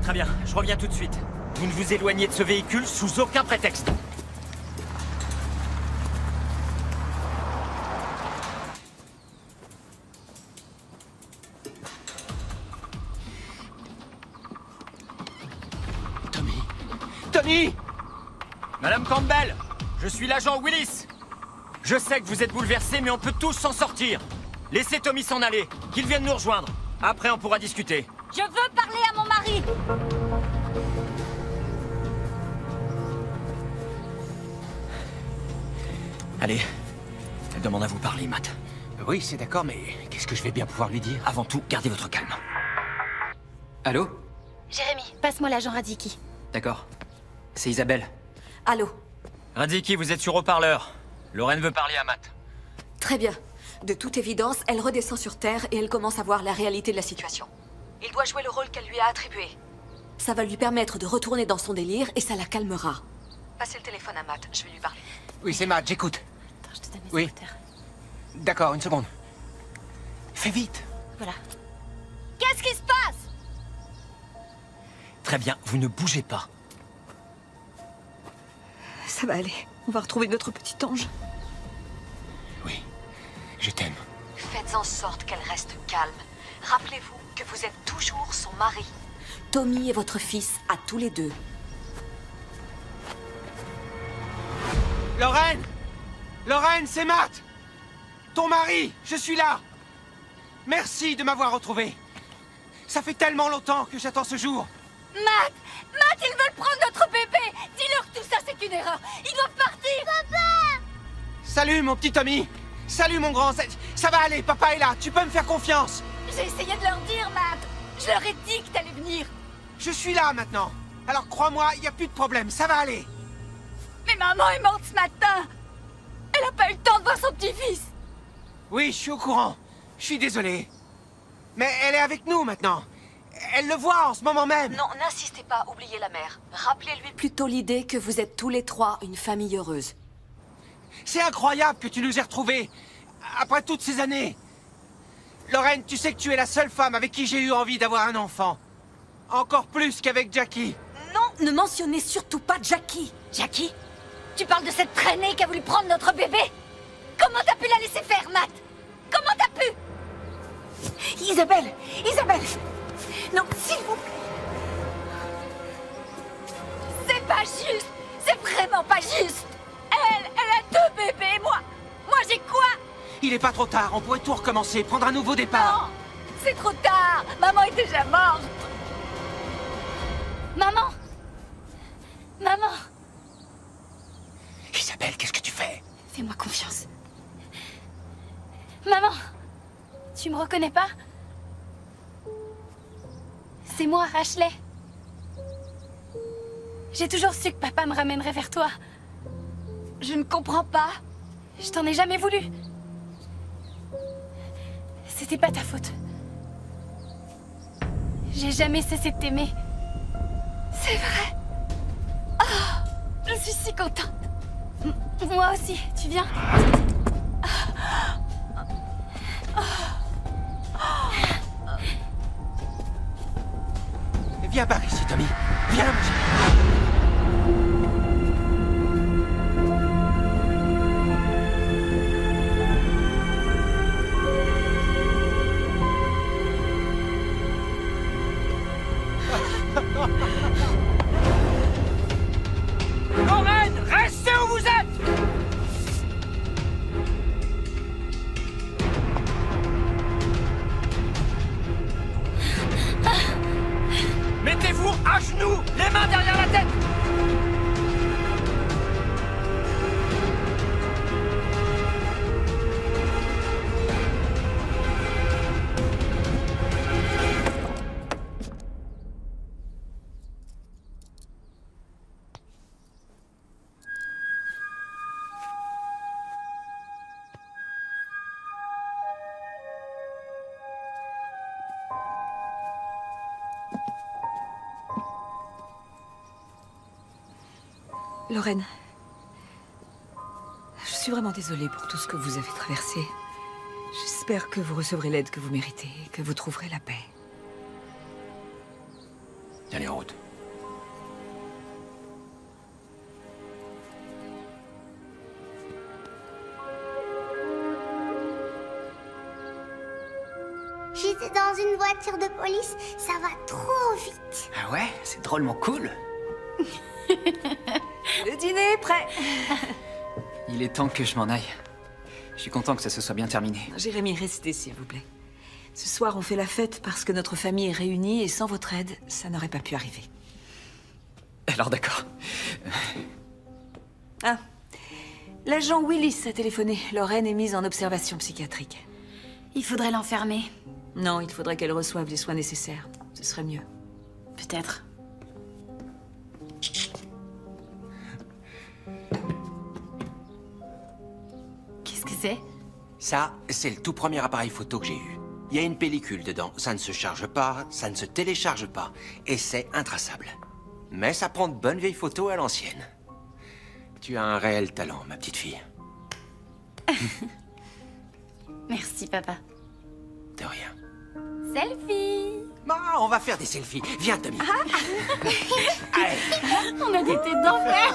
Très bien, je reviens tout de suite. Vous ne vous éloignez de ce véhicule sous aucun prétexte. Tommy! Madame Campbell, je suis l'agent Willis. Je sais que vous êtes bouleversés, mais on peut tous s'en sortir. Laissez Tommy s'en aller, qu'il vienne nous rejoindre. Après, on pourra discuter. Je veux parler à mon mari. Allez, elle demande à vous parler, Matt. Oui, c'est d'accord, mais qu'est-ce que je vais bien pouvoir lui dire? Avant tout, gardez votre calme. Allô? Jérémy, passe-moi l'agent Radziki. D'accord. C'est Isabelle. Allô? Radziki, vous êtes sur haut-parleur. Lorraine veut parler à Matt. Très bien. De toute évidence, elle redescend sur Terre et elle commence à voir la réalité de la situation. Il doit jouer le rôle qu'elle lui a attribué. Ça va lui permettre de retourner dans son délire et ça la calmera. Passez le téléphone à Matt, je vais lui parler. Oui, c'est Matt, j'écoute. Attends, je te donne mes Oui. écouteurs. D'accord, une seconde. Fais vite. Voilà. Qu'est-ce qui se passe? Très bien, vous ne bougez pas. Ça va aller. On va retrouver notre petit ange. Oui, je t'aime. Faites en sorte qu'elle reste calme. Rappelez-vous que vous êtes toujours son mari. Tommy est votre fils à tous les deux. Lorraine! Lorraine, c'est Matt! Ton mari, je suis là! Merci de m'avoir retrouvé. Ça fait tellement longtemps que j'attends ce jour. Matt! Matt, ils veulent prendre notre bébé! Dis-leur que tout ça, c'est une erreur! Ils doivent partir! Papa! Salut, mon petit Tommy! Salut, mon grand! Ça va aller, papa est là, tu peux me faire confiance! J'ai essayé de leur dire, Matt! Je leur ai dit que t'allais venir! Je suis là, maintenant! Alors crois-moi, il n'y a plus de problème, ça va aller! Mais maman est morte ce matin! Elle a pas eu le temps de voir son petit-fils! Oui, je suis au courant. Je suis désolé. Mais elle est avec nous, maintenant. Elle le voit en ce moment même. Non, n'insistez pas, oubliez la mère. Rappelez-lui plutôt l'idée que vous êtes tous les trois une famille heureuse. C'est incroyable que tu nous aies retrouvés. Après toutes ces années. Lorraine, tu sais que tu es la seule femme avec qui j'ai eu envie d'avoir un enfant. Encore plus qu'avec Jackie. Non, ne mentionnez surtout pas Jackie. Jackie? Tu parles de cette traînée qui a voulu prendre notre bébé? Comment t'as pu la laisser faire, Matt? Comment t'as pu? Isabelle! Isabelle! Non, s'il vous plaît! C'est pas juste! C'est vraiment pas juste! Elle a 2 bébés, moi j'ai quoi? Il est pas trop tard, on pourrait tout recommencer, prendre un nouveau départ. Non! C'est trop tard! Maman est déjà morte! Maman! Maman! Isabelle, qu'est-ce que tu fais? Fais-moi confiance. Maman! Tu me reconnais pas? C'est moi, Ashley. J'ai toujours su que papa me ramènerait vers toi. Je ne comprends pas. Je t'en ai jamais voulu. C'était pas ta faute. J'ai jamais cessé de t'aimer. C'est vrai. Oh, je suis si contente. Moi aussi, tu viens? viens par ici, Tommy. Viens, mon chéri. Lorraine, restez où vous êtes! Mettez-vous à genoux, les mains derrière la tête! Lorraine, je suis vraiment désolée pour tout ce que vous avez traversé. J'espère que vous recevrez l'aide que vous méritez et que vous trouverez la paix. Allez, en route. J'étais dans une voiture de police, ça va trop vite. Ah ouais, c'est drôlement cool. Le dîner est prêt. Il est temps que je m'en aille. Je suis content que ça se soit bien terminé. Jérémy, restez s'il vous plaît. Ce soir, on fait la fête parce que notre famille est réunie et sans votre aide, ça n'aurait pas pu arriver. Alors d'accord. Ah, l'agent Willis a téléphoné. Lorraine est mise en observation psychiatrique. Il faudrait l'enfermer. Non, il faudrait qu'elle reçoive les soins nécessaires. Ce serait mieux. Peut-être. Qu'est-ce que c'est? Ça, c'est le tout premier appareil photo que j'ai eu. Il y a une pellicule dedans. Ça ne se charge pas, ça ne se télécharge pas. Et c'est intraçable. Mais ça prend de bonnes vieilles photos à l'ancienne. Tu as un réel talent, ma petite fille. Merci, papa. De rien. Selfie! Ah, on va faire des selfies. Viens, Tommy. Allez. On a des têtes d'enfer!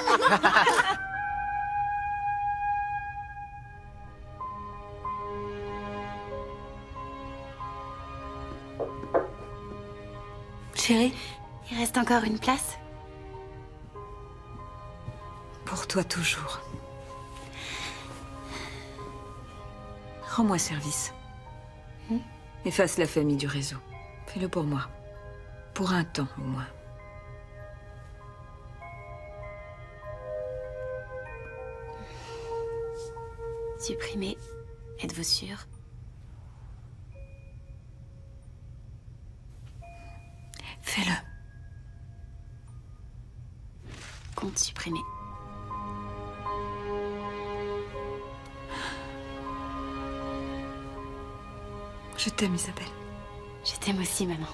Chérie, Il reste encore une place? pour toi toujours. Rends-moi service. Efface la famille du réseau. Fais-le pour moi. Pour un temps, au moins. Supprimer. Êtes-vous sûr? Fais-le. Compte supprimer. Je t'aime, Isabelle. Je t'aime aussi, maman.